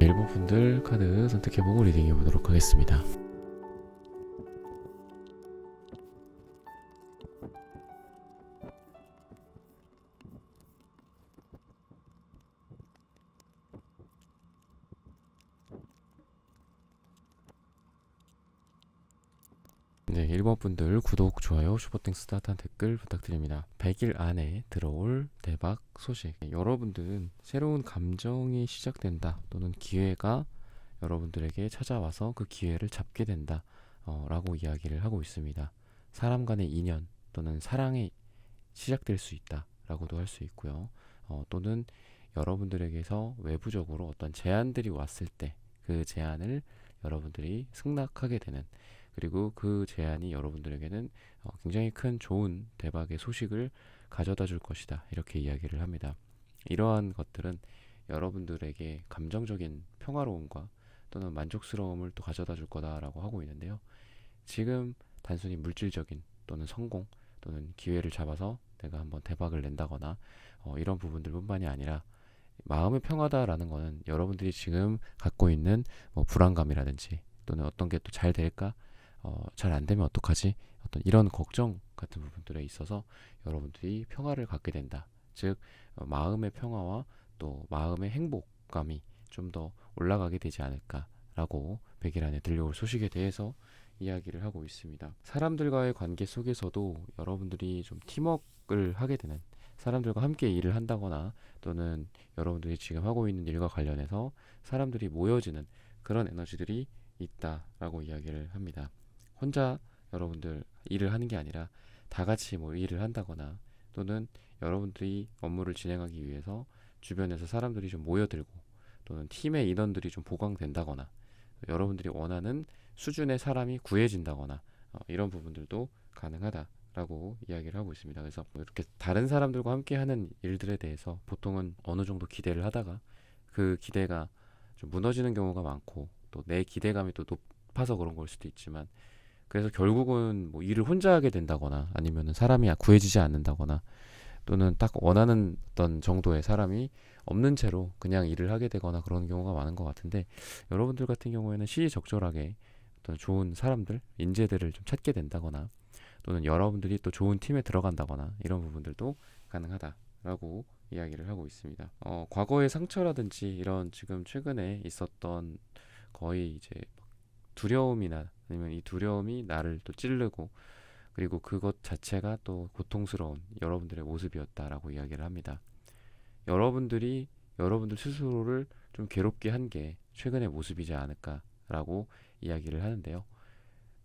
1번 분들 카드 선택해보고 리딩해보도록 하겠습니다. 네, 1번 분들 구독, 좋아요, 슈퍼땡스 따뜻한 댓글 부탁드립니다. 100일 안에 들어올 대박 소식. 여러분들은 새로운 감정이 시작된다, 또는 기회가 여러분들에게 찾아와서 그 기회를 잡게 된다 라고 이야기를 하고 있습니다. 사람 간의 인연 또는 사랑이 시작될 수 있다 라고도 할 수 있고요. 또는 여러분들에게서 외부적으로 어떤 제안들이 왔을 때 그 제안을 여러분들이 승낙하게 되는, 그리고 그 제안이 여러분들에게는 굉장히 큰 좋은 대박의 소식을 가져다 줄 것이다, 이렇게 이야기를 합니다. 이러한 것들은 여러분들에게 감정적인 평화로움과 또는 만족스러움을 또 가져다 줄 거다라고 하고 있는데요. 지금 단순히 물질적인 또는 성공 또는 기회를 잡아서 내가 한번 대박을 낸다거나 이런 부분들뿐만이 아니라, 마음의 평화다라는 거는 여러분들이 지금 갖고 있는 불안감이라든지 또는 어떤 게 또 잘 될까, 잘 안 되면 어떡하지, 어떤 이런 걱정 같은 부분들에 있어서 여러분들이 평화를 갖게 된다. 즉 마음의 평화와 또 마음의 행복감이 좀 더 올라가게 되지 않을까라고 100일 안에 들려올 소식에 대해서 이야기를 하고 있습니다. 사람들과의 관계 속에서도 여러분들이 좀 팀워크를 하게 되는, 사람들과 함께 일을 한다거나 또는 여러분들이 지금 하고 있는 일과 관련해서 사람들이 모여지는 그런 에너지들이 있다라고 이야기를 합니다. 혼자 여러분들 일을 하는 게 아니라 다 같이 일을 한다거나, 또는 여러분들이 업무를 진행하기 위해서 주변에서 사람들이 좀 모여들고, 또는 팀의 인원들이 좀 보강된다거나, 여러분들이 원하는 수준의 사람이 구해진다거나, 이런 부분들도 가능하다라고 이야기를 하고 있습니다. 그래서 이렇게 다른 사람들과 함께 하는 일들에 대해서 보통은 어느 정도 기대를 하다가 그 기대가 좀 무너지는 경우가 많고, 또 내 기대감이 또 높아서 그런 걸 수도 있지만, 그래서 결국은 일을 혼자 하게 된다거나, 아니면은 사람이 구해지지 않는다거나, 또는 딱 원하는 어떤 정도의 사람이 없는 채로 그냥 일을 하게 되거나 그런 경우가 많은 것 같은데, 여러분들 같은 경우에는 시의적절하게 어떤 좋은 사람들, 인재들을 좀 찾게 된다거나, 또는 여러분들이 또 좋은 팀에 들어간다거나, 이런 부분들도 가능하다라고 이야기를 하고 있습니다. 과거의 상처라든지 이런 지금 최근에 있었던 거의 이제 두려움이나, 아니면 이 두려움이 나를 또 찌르고, 그리고 그것 자체가 또 고통스러운 여러분들의 모습이었다라고 이야기를 합니다. 여러분들이 여러분들 스스로를 좀 괴롭게 한 게 최근의 모습이지 않을까라고 이야기를 하는데요.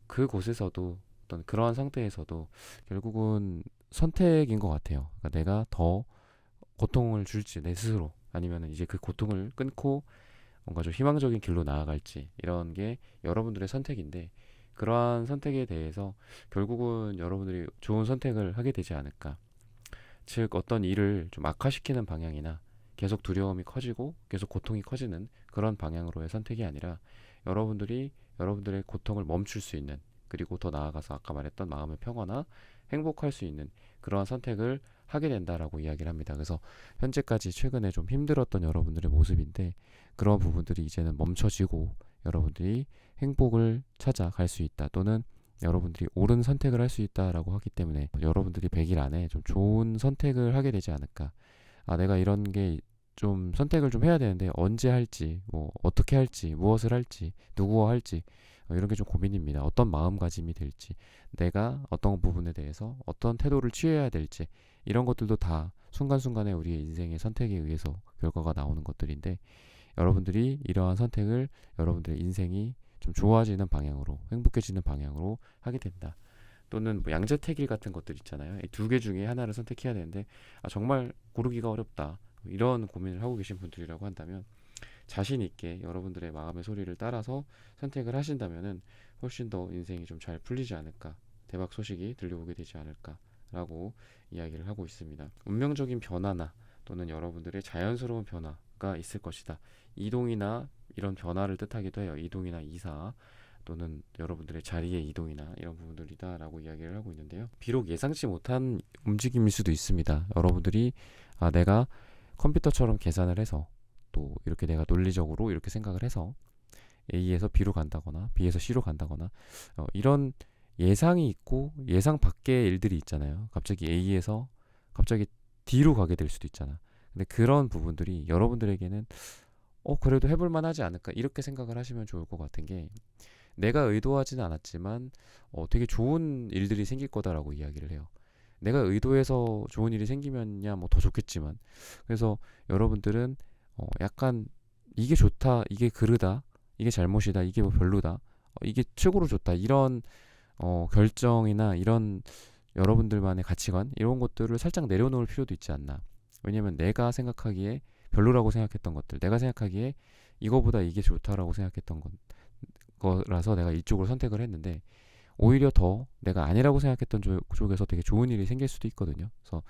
그곳에서도, 어떤 그러한 상태에서도 결국은 선택인 것 같아요. 그러니까 내가 더 고통을 줄지, 내 스스로, 아니면 이제 그 고통을 끊고 뭔가 좀 희망적인 길로 나아갈지, 이런 게 여러분들의 선택인데, 그러한 선택에 대해서 결국은 여러분들이 좋은 선택을 하게 되지 않을까. 즉 어떤 일을 좀 악화시키는 방향이나 계속 두려움이 커지고 계속 고통이 커지는 그런 방향으로의 선택이 아니라, 여러분들이 여러분들의 고통을 멈출 수 있는, 그리고 더 나아가서 아까 말했던 마음의 평화나 행복할 수 있는 그러한 선택을 하게 된다라고 이야기를 합니다. 그래서 현재까지 최근에 좀 힘들었던 여러분들의 모습인데, 그런 부분들이 이제는 멈춰지고 여러분들이 행복을 찾아갈 수 있다, 또는 여러분들이 옳은 선택을 할 수 있다라고 하기 때문에, 여러분들이 100일 안에 좀 좋은 선택을 하게 되지 않을까. 내가 이런 게 좀 선택을 좀 해야 되는데 언제 할지, 어떻게 할지, 무엇을 할지, 누구와 할지, 이런 게 좀 고민입니다. 어떤 마음가짐이 될지, 내가 어떤 부분에 대해서 어떤 태도를 취해야 될지, 이런 것들도 다 순간순간에 우리의 인생의 선택에 의해서 결과가 나오는 것들인데, 여러분들이 이러한 선택을 여러분들의 인생이 좀 좋아지는 방향으로, 행복해지는 방향으로 하게 된다. 또는 양자택일 같은 것들 있잖아요. 이 두 개 중에 하나를 선택해야 되는데 정말 고르기가 어렵다, 이런 고민을 하고 계신 분들이라고 한다면, 자신 있게 여러분들의 마음의 소리를 따라서 선택을 하신다면은 훨씬 더 인생이 좀 잘 풀리지 않을까, 대박 소식이 들려오게 되지 않을까라고 이야기를 하고 있습니다. 운명적인 변화나 또는 여러분들의 자연스러운 변화가 있을 것이다. 이동이나 이런 변화를 뜻하기도 해요. 이동이나 이사, 또는 여러분들의 자리의 이동이나 이런 부분들이다 라고 이야기를 하고 있는데요. 비록 예상치 못한 움직임일 수도 있습니다. 여러분들이 내가 컴퓨터처럼 계산을 해서 또 이렇게 내가 논리적으로 이렇게 생각을 해서 A에서 B로 간다거나 B에서 C로 간다거나 이런 예상이 있고 예상 밖의 일들이 있잖아요. 갑자기 A에서 갑자기 D로 가게 될 수도 있잖아. 근데 그런 부분들이 여러분들에게는 그래도 해볼 만하지 않을까 이렇게 생각을 하시면 좋을 것 같은 게, 내가 의도하지는 않았지만 되게 좋은 일들이 생길 거다라고 이야기를 해요. 내가 의도해서 좋은 일이 생기면야 뭐 더 좋겠지만, 그래서 여러분들은 약간 이게 좋다, 이게 그르다, 이게 잘못이다, 이게 뭐 별로다, 이게 최고로 좋다, 이런 결정이나 이런 여러분들만의 가치관 이런 것들을 살짝 내려놓을 필요도 있지 않나. 왜냐면 내가 생각하기에 별로라고 생각했던 것들, 내가 생각하기에 이거보다 이게 좋다라고 생각했던 거라서 내가 이쪽으로 선택을 했는데, 오히려 더 내가 아니라고 생각했던 쪽에서 되게 좋은 일이 생길 수도 있거든요. 그래서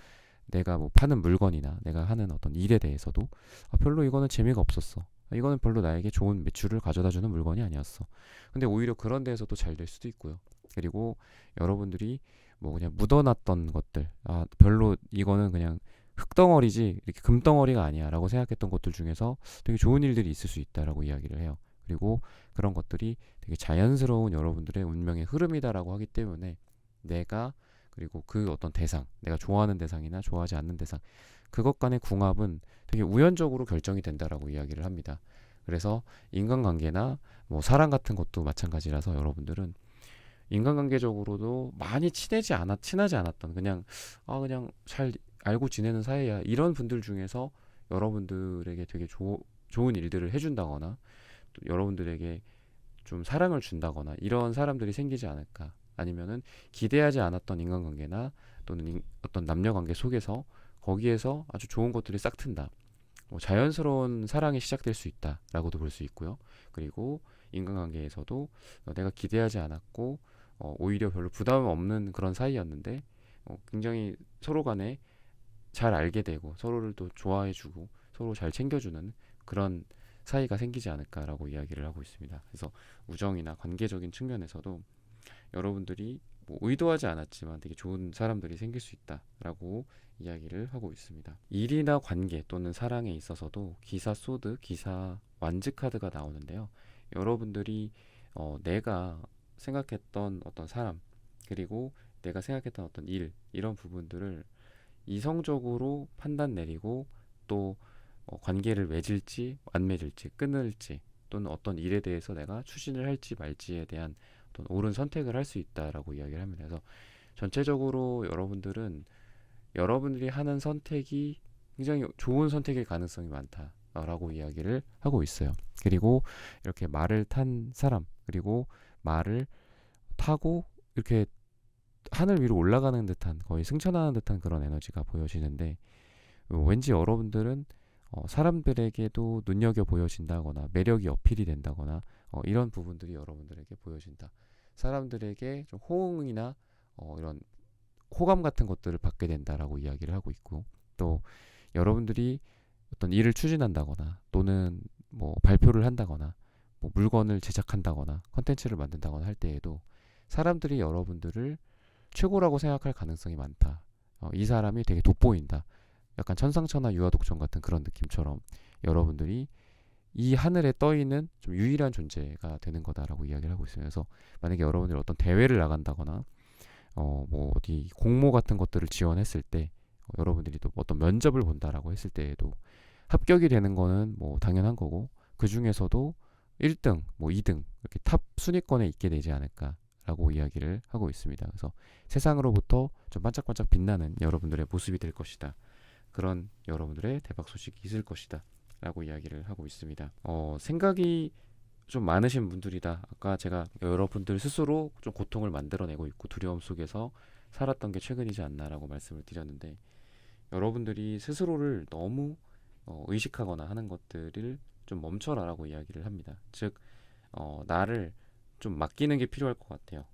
내가 뭐 파는 물건이나 내가 하는 어떤 일에 대해서도 별로 이거는 재미가 없었어, 이거는 별로 나에게 좋은 매출을 가져다주는 물건이 아니었어. 근데 오히려 그런 데에서도 잘 될 수도 있고요. 그리고 여러분들이 뭐 그냥 묻어놨던 것들, 별로 이거는 그냥 흙덩어리지 이렇게 금덩어리가 아니야 라고 생각했던 것들 중에서 되게 좋은 일들이 있을 수 있다라고 이야기를 해요. 그리고 그런 것들이 되게 자연스러운 여러분들의 운명의 흐름이다라고 하기 때문에, 내가 그리고 그 어떤 대상, 내가 좋아하는 대상이나 좋아하지 않는 대상, 그것 간의 궁합은 되게 우연적으로 결정이 된다라고 이야기를 합니다. 그래서 인간관계나 뭐 사랑 같은 것도 마찬가지라서, 여러분들은 인간관계적으로도 많이 친하지 않았던, 그냥 잘 알고 지내는 사이야, 이런 분들 중에서 여러분들에게 되게 좋은 일들을 해준다거나 또 여러분들에게 좀 사랑을 준다거나 이런 사람들이 생기지 않을까. 아니면은 기대하지 않았던 인간관계나 또는 어떤 남녀관계 속에서 거기에서 아주 좋은 것들이 싹 튼다, 자연스러운 사랑이 시작될 수 있다라고도 볼 수 있고요. 그리고 인간관계에서도 내가 기대하지 않았고 오히려 별로 부담 없는 그런 사이였는데 굉장히 서로 간에 잘 알게 되고 서로를 또 좋아해주고 서로 잘 챙겨주는 그런 사이가 생기지 않을까라고 이야기를 하고 있습니다. 그래서 우정이나 관계적인 측면에서도 여러분들이 뭐 의도하지 않았지만 되게 좋은 사람들이 생길 수 있다라고 이야기를 하고 있습니다. 일이나 관계 또는 사랑에 있어서도 기사 소드, 기사 완즈 카드가 나오는데요. 여러분들이 내가 생각했던 어떤 사람, 그리고 내가 생각했던 어떤 일, 이런 부분들을 이성적으로 판단 내리고 또 관계를 맺을지 안 맺을지, 끊을지, 또는 어떤 일에 대해서 내가 추진을 할지 말지에 대한 어떤 옳은 선택을 할 수 있다라고 이야기를 합니다. 그래서 전체적으로 여러분들은 여러분들이 하는 선택이 굉장히 좋은 선택일 가능성이 많다라고 이야기를 하고 있어요. 그리고 이렇게 말을 탄 사람, 그리고 말을 타고 이렇게 하늘 위로 올라가는 듯한, 거의 승천하는 듯한 그런 에너지가 보여지는데, 왠지 여러분들은 사람들에게도 눈여겨 보여진다거나 매력이 어필이 된다거나 이런 부분들이 여러분들에게 보여진다. 사람들에게 좀 호응이나 이런 호감 같은 것들을 받게 된다라고 이야기를 하고 있고, 또 여러분들이 어떤 일을 추진한다거나 또는 뭐 발표를 한다거나 뭐 물건을 제작한다거나 컨텐츠를 만든다거나 할 때에도 사람들이 여러분들을 최고라고 생각할 가능성이 많다. 이 사람이 되게 돋보인다. 약간 천상천하 유아독존 같은 그런 느낌처럼 여러분들이 이 하늘에 떠있는 좀 유일한 존재가 되는 거다라고 이야기를 하고 있어요. 그래서 만약에 여러분들이 어떤 대회를 나간다거나 뭐 어디 공모 같은 것들을 지원했을 때 여러분들이 또 어떤 면접을 본다라고 했을 때에도 합격이 되는 거는 뭐 당연한 거고, 그 중에서도 1등, 뭐 2등 이렇게 탑 순위권에 있게 되지 않을까라고 이야기를 하고 있습니다. 그래서 세상으로부터 좀 반짝반짝 빛나는 여러분들의 모습이 될 것이다. 그런 여러분들의 대박 소식이 있을 것이다 라고 이야기를 하고 있습니다. 생각이 좀 많으신 분들이다. 아까 제가 여러분들 스스로 좀 고통을 만들어내고 있고 두려움 속에서 살았던 게 최근이지 않나라고 말씀을 드렸는데, 여러분들이 스스로를 너무 의식하거나 하는 것들을 좀 멈춰라라고 이야기를 합니다. 즉 나를 좀 맡기는 게 필요할 것 같아요.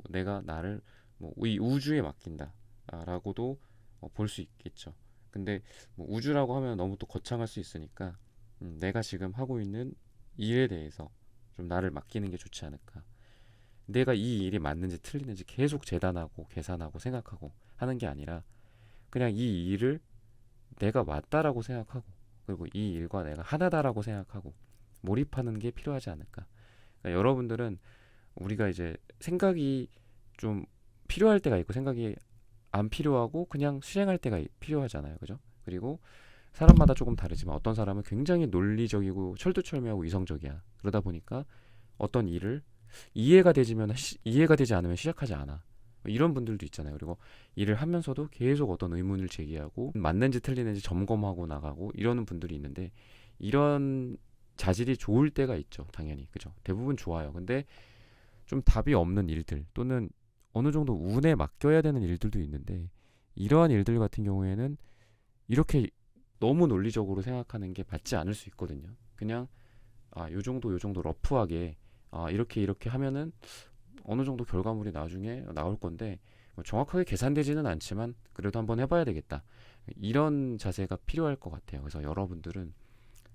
내가 나를 이 우주에 맡긴다 라고도 볼 수 있겠죠. 근데 뭐 우주라고 하면 너무 또 거창할 수 있으니까 내가 지금 하고 있는 일에 대해서 좀 나를 맡기는 게 좋지 않을까. 내가 이 일이 맞는지 틀리는지 계속 재단하고 계산하고 생각하고 하는 게 아니라, 그냥 이 일을 내가 맞다라고 생각하고 그리고 이 일과 내가 하나다라고 생각하고 몰입하는 게 필요하지 않을까. 그러니까 여러분들은 우리가 이제 생각이 좀 필요할 때가 있고 생각이 안 필요하고 그냥 수행할 때가 필요하잖아요. 그죠? 그리고 사람마다 조금 다르지만 어떤 사람은 굉장히 논리적이고 철두철미하고 이성적이야. 그러다 보니까 어떤 일을 이해가 되지 않으면 시작하지 않아. 이런 분들도 있잖아요. 그리고 일을 하면서도 계속 어떤 의문을 제기하고 맞는지 틀리는지 점검하고 나가고 이러는 분들이 있는데 이런 자질이 좋을 때가 있죠. 당연히. 그죠? 대부분 좋아요. 근데 좀 답이 없는 일들 또는 어느 정도 운에 맡겨야 되는 일들도 있는데 이러한 일들 같은 경우에는 이렇게 너무 논리적으로 생각하는 게 맞지 않을 수 있거든요. 그냥 요 정도 러프하게 이렇게 하면은 어느 정도 결과물이 나중에 나올 건데 뭐 정확하게 계산되지는 않지만 그래도 한번 해봐야 되겠다. 이런 자세가 필요할 것 같아요. 그래서 여러분들은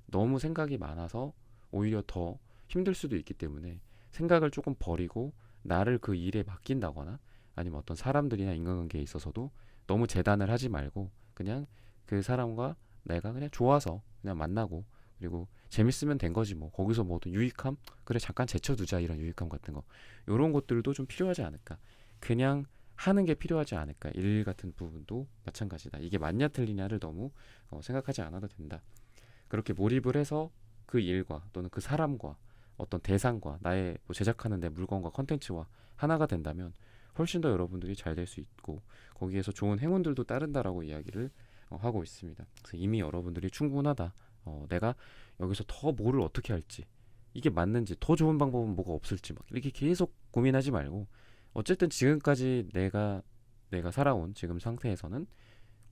너무 생각이 많아서 오히려 더 힘들 수도 있기 때문에 생각을 조금 버리고 나를 그 일에 맡긴다거나 아니면 어떤 사람들이나 인간관계에 있어서도 너무 재단을 하지 말고 그냥 그 사람과 내가 그냥 좋아서 그냥 만나고 그리고 재밌으면 된 거지 뭐 거기서 뭐 어떤 유익함 그래 잠깐 제쳐두자 이런 유익함 같은 거 이런 것들도 좀 필요하지 않을까 그냥 하는 게 필요하지 않을까 일 같은 부분도 마찬가지다 이게 맞냐 틀리냐를 너무 생각하지 않아도 된다 그렇게 몰입을 해서 그 일과 또는 그 사람과 어떤 대상과 나의 뭐 제작하는 내 물건과 컨텐츠와 하나가 된다면 훨씬 더 여러분들이 잘 될 수 있고 거기에서 좋은 행운들도 따른다라고 이야기를 하고 있습니다. 그래서 이미 여러분들이 충분하다. 내가 여기서 더 뭐를 어떻게 할지 이게 맞는지 더 좋은 방법은 뭐가 없을지 막 이렇게 계속 고민하지 말고 어쨌든 지금까지 내가 살아온 지금 상태에서는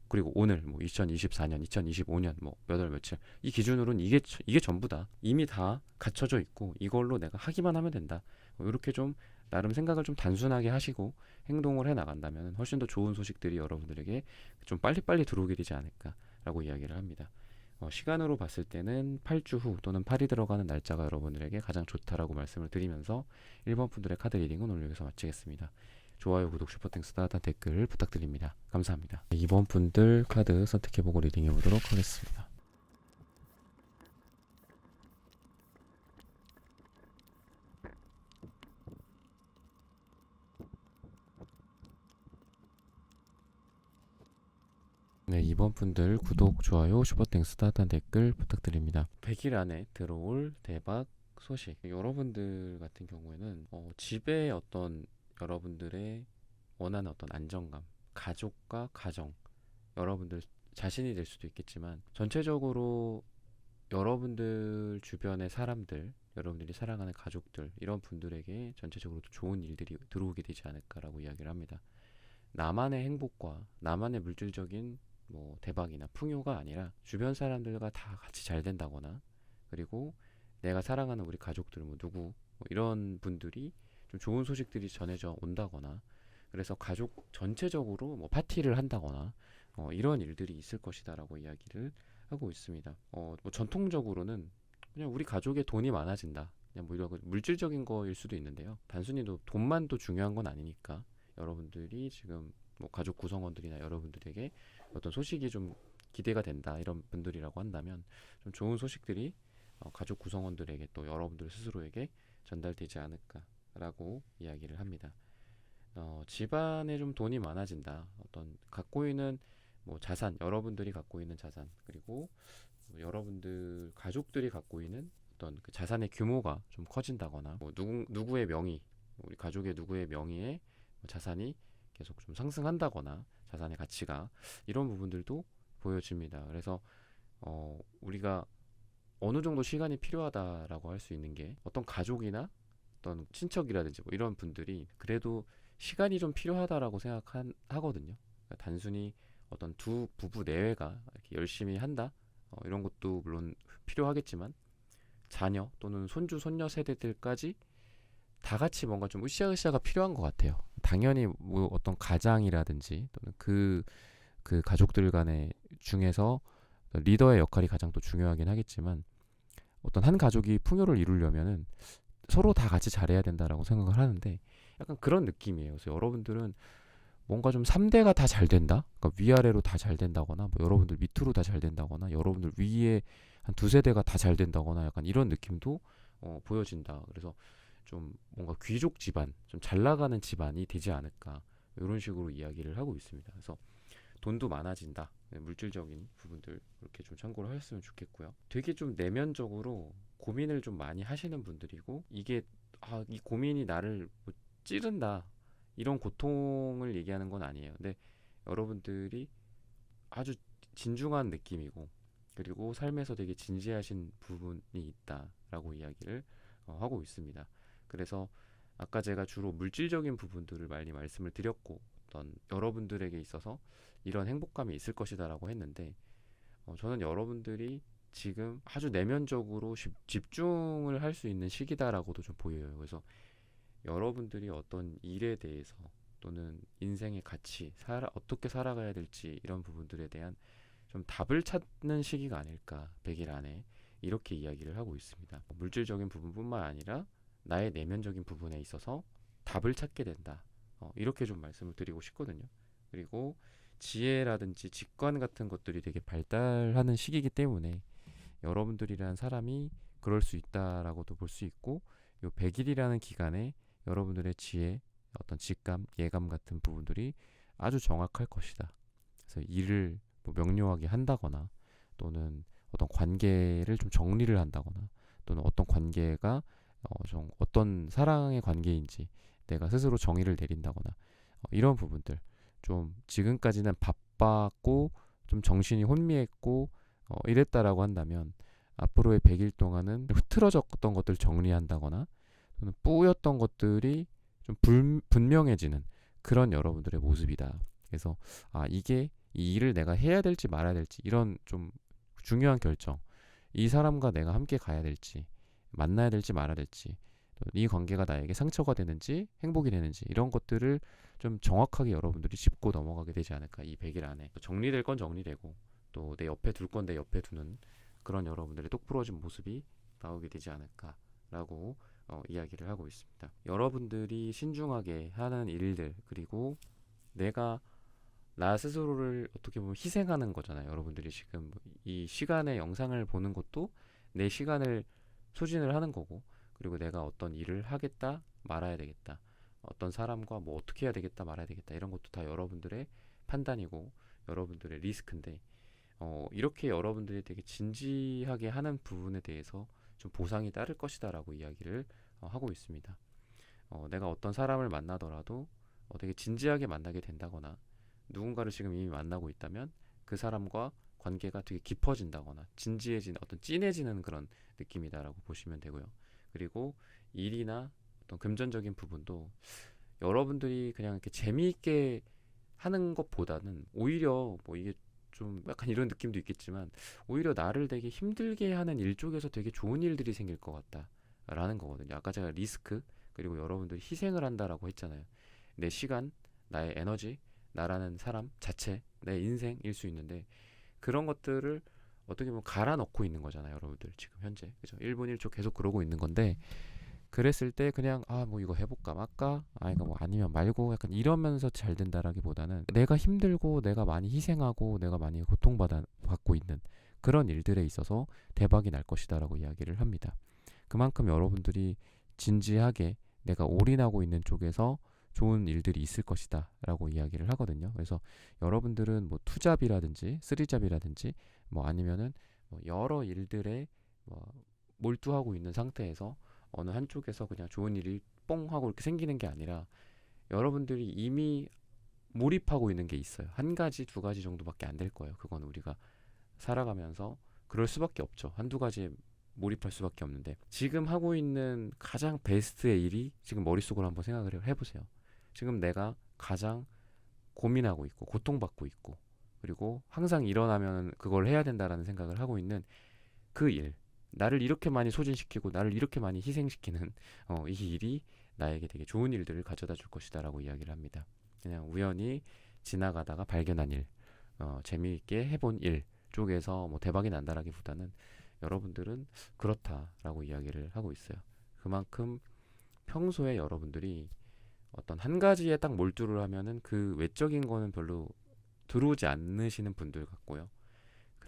그리고 오늘 뭐 2024년, 2025년 뭐 몇 월 며칠 이 기준으로는 이게 전부다. 이미 다 갖춰져 있고 이걸로 내가 하기만 하면 된다. 이렇게 좀 나름 생각을 좀 단순하게 하시고 행동을 해 나간다면 훨씬 더 좋은 소식들이 여러분들에게 좀 빨리빨리 들어오게 되지 않을까라고 이야기를 합니다. 시간으로 봤을 때는 8주 후 또는 8이 들어가는 날짜가 여러분들에게 가장 좋다라고 말씀을 드리면서 1번 분들의 카드 리딩은 오늘 여기서 마치겠습니다. 좋아요, 구독, 슈퍼땡스, 따뜻한 댓글 부탁드립니다. 감사합니다. 2번 분들 카드 선택해보고 리딩해보도록 하겠습니다. 네, 2번 분들 구독, 좋아요, 슈퍼땡스, 따뜻한 댓글 부탁드립니다. 100일 안에 들어올 대박 소식. 여러분들 같은 경우에는 집에 어떤 여러분들의 원하는 어떤 안정감, 가족과 가정, 여러분들 자신이 될 수도 있겠지만 전체적으로 여러분들 주변의 사람들, 여러분들이 사랑하는 가족들 이런 분들에게 전체적으로 좋은 일들이 들어오게 되지 않을까라고 이야기를 합니다. 나만의 행복과 나만의 물질적인 뭐 대박이나 풍요가 아니라 주변 사람들과 다 같이 잘 된다거나 그리고 내가 사랑하는 우리 가족들 뭐 누구 뭐 이런 분들이 좀 좋은 소식들이 전해져 온다거나 그래서 가족 전체적으로 뭐 파티를 한다거나 이런 일들이 있을 것이다라고 이야기를 하고 있습니다. 뭐 전통적으로는 그냥 우리 가족의 돈이 많아진다. 그냥 뭐 이런 물질적인 거일 수도 있는데요. 단순히 돈만 또 중요한 건 아니니까 여러분들이 지금 뭐 가족 구성원들이나 여러분들에게 어떤 소식이 좀 기대가 된다 이런 분들이라고 한다면 좀 좋은 소식들이 가족 구성원들에게 또 여러분들 스스로에게 전달되지 않을까라고 이야기를 합니다. 집안에 좀 돈이 많아진다. 어떤 갖고 있는 뭐 자산, 여러분들이 갖고 있는 자산, 그리고 뭐 여러분들 가족들이 갖고 있는 어떤 그 자산의 규모가 좀 커진다거나, 뭐 누구의 명의, 우리 가족의 누구의 명의의 뭐 자산이 계속 좀 상승한다거나, 자산의 가치가 이런 부분들도 보여집니다. 그래서 우리가 어느 정도 시간이 필요하다라고 할 수 있는 게 어떤 가족이나 어떤 친척이라든지 뭐 이런 분들이 그래도 시간이 좀 필요하다라고 생각하거든요. 그러니까 단순히 어떤 두 부부 내외가 이렇게 열심히 한다 이런 것도 물론 필요하겠지만 자녀 또는 손주 손녀 세대들까지 다 같이 뭔가 좀 으쌰으쌰가 필요한 것 같아요. 당연히 뭐 어떤 가장이라든지 또는 그 가족들 간의 중에서 리더의 역할이 가장 또 중요하긴 하겠지만 어떤 한 가족이 풍요를 이루려면은 서로 다 같이 잘해야 된다라고 생각을 하는데 약간 그런 느낌이에요. 그래서 여러분들은 뭔가 좀 3대가 다 잘 된다? 그러니까 위아래로 다 잘 된다거나 뭐 여러분들 밑으로 다 잘 된다거나 여러분들 위에 한 두세 대가 다 잘 된다거나 약간 이런 느낌도 보여진다. 그래서 좀 뭔가 귀족 집안, 좀 잘 나가는 집안이 되지 않을까 이런 식으로 이야기를 하고 있습니다. 그래서 돈도 많아진다. 네, 물질적인 부분들 그렇게 좀 참고를 하셨으면 좋겠고요. 되게 좀 내면적으로 고민을 좀 많이 하시는 분들이고 이게 이 고민이 나를 뭐 찌른다 이런 고통을 얘기하는 건 아니에요. 근데 여러분들이 아주 진중한 느낌이고 그리고 삶에서 되게 진지하신 부분이 있다라고 이야기를 하고 있습니다. 그래서 아까 제가 주로 물질적인 부분들을 많이 말씀을 드렸고 어떤 여러분들에게 있어서 이런 행복감이 있을 것이다라고 했는데 저는 여러분들이 지금 아주 내면적으로 집중을 할 수 있는 시기다라고도 좀 보여요. 그래서 여러분들이 어떤 일에 대해서 또는 인생의 가치, 어떻게 살아가야 될지 이런 부분들에 대한 좀 답을 찾는 시기가 아닐까 100일 안에 이렇게 이야기를 하고 있습니다. 물질적인 부분뿐만 아니라 나의 내면적인 부분에 있어서 답을 찾게 된다. 이렇게 좀 말씀을 드리고 싶거든요. 그리고 지혜라든지 직관 같은 것들이 되게 발달하는 시기이기 때문에 여러분들이란 사람이 그럴 수 있다라고도 볼 수 있고 요 100일이라는 기간에 여러분들의 지혜, 어떤 직감, 예감 같은 부분들이 아주 정확할 것이다. 그래서 일을 뭐 명료하게 한다거나 또는 어떤 관계를 좀 정리를 한다거나 또는 어떤 관계가 어떤 사랑의 관계인지 내가 스스로 정의를 내린다거나 이런 부분들 좀 지금까지는 바빴고 좀 정신이 혼미했고 이랬다라고 한다면 앞으로의 100일 동안은 흐트러졌던 것들을 정리한다거나 또는 뿌였던 것들이 좀 분명해지는 그런 여러분들의 모습이다. 그래서 이게 이 일을 내가 해야 될지 말아야 될지 이런 좀 중요한 결정, 이 사람과 내가 함께 가야 될지 만나야 될지 말아야 될지 이 관계가 나에게 상처가 되는지 행복이 되는지 이런 것들을 좀 정확하게 여러분들이 짚고 넘어가게 되지 않을까 이 100일 안에 정리될 건 정리되고 또 내 옆에 둘 건 내 옆에 두는 그런 여러분들의 똑부러진 모습이 나오게 되지 않을까라고 이야기를 하고 있습니다. 여러분들이 신중하게 하는 일들 그리고 내가 나 스스로를 어떻게 보면 희생하는 거잖아요. 여러분들이 지금 이 시간의 영상을 보는 것도 내 시간을 소진을 하는 거고 그리고 내가 어떤 일을 하겠다 말아야 되겠다 어떤 사람과 뭐 어떻게 해야 되겠다 말아야 되겠다 이런 것도 다 여러분들의 판단이고 여러분들의 리스크인데 이렇게 여러분들이 되게 진지하게 하는 부분에 대해서 좀 보상이 따를 것이다 라고 이야기를 하고 있습니다. 내가 어떤 사람을 만나더라도 되게 진지하게 만나게 된다거나 누군가를 지금 이미 만나고 있다면 그 사람과 관계가 되게 깊어진다거나 진지해지는 어떤 진해지는 그런 느낌이다라고 보시면 되고요. 그리고 일이나 어떤 금전적인 부분도 여러분들이 그냥 이렇게 재미있게 하는 것보다는 오히려 뭐 이게 좀 약간 이런 느낌도 있겠지만 오히려 나를 되게 힘들게 하는 일 쪽에서 되게 좋은 일들이 생길 것 같다라는 거거든요. 아까 제가 리스크 그리고 여러분들이 희생을 한다라고 했잖아요. 내 시간, 나의 에너지, 나라는 사람 자체, 내 인생일 수 있는데 그런 것들을 어떻게 보면 갈아 넣고 있는 거잖아요, 여러분들 지금 현재 그죠? 1분 1초 계속 그러고 있는 건데 그랬을 때 그냥 뭐 이거 해볼까 말까 이거 뭐 아니면 말고 약간 이러면서 잘 된다라기보다는 내가 힘들고 내가 많이 희생하고 내가 많이 고통받고 있는 그런 일들에 있어서 대박이 날 것이다라고 이야기를 합니다. 그만큼 여러분들이 진지하게 내가 올인하고 있는 쪽에서 좋은 일들이 있을 것이다 라고 이야기를 하거든요. 그래서 여러분들은 뭐 투잡이라든지 쓰리잡이라든지 뭐 아니면은 뭐 여러 일들에 뭐 몰두하고 있는 상태에서 어느 한쪽에서 그냥 좋은 일이 뽕 하고 이렇게 생기는 게 아니라 여러분들이 이미 몰입하고 있는 게 있어요. 한 가지, 두 가지 정도밖에 안 될 거예요. 그건 우리가 살아가면서 그럴 수밖에 없죠. 한두 가지에 몰입할 수밖에 없는데 지금 하고 있는 가장 베스트의 일이 지금 머릿속으로 한번 생각을 해보세요. 지금 내가 가장 고민하고 있고 고통받고 있고 그리고 항상 일어나면 그걸 해야 된다라는 생각을 하고 있는 그 일, 나를 이렇게 많이 소진시키고 나를 이렇게 많이 희생시키는 이 일이 나에게 되게 좋은 일들을 가져다 줄 것이다 라고 이야기를 합니다. 그냥 우연히 지나가다가 발견한 일, 재미있게 해본 일 쪽에서 뭐 대박이 난다라기보다는 여러분들은 그렇다라고 이야기를 하고 있어요. 그만큼 평소에 여러분들이 어떤 한 가지에 딱 몰두를 하면은 그 외적인 거는 별로 들어오지 않으시는 분들 같고요.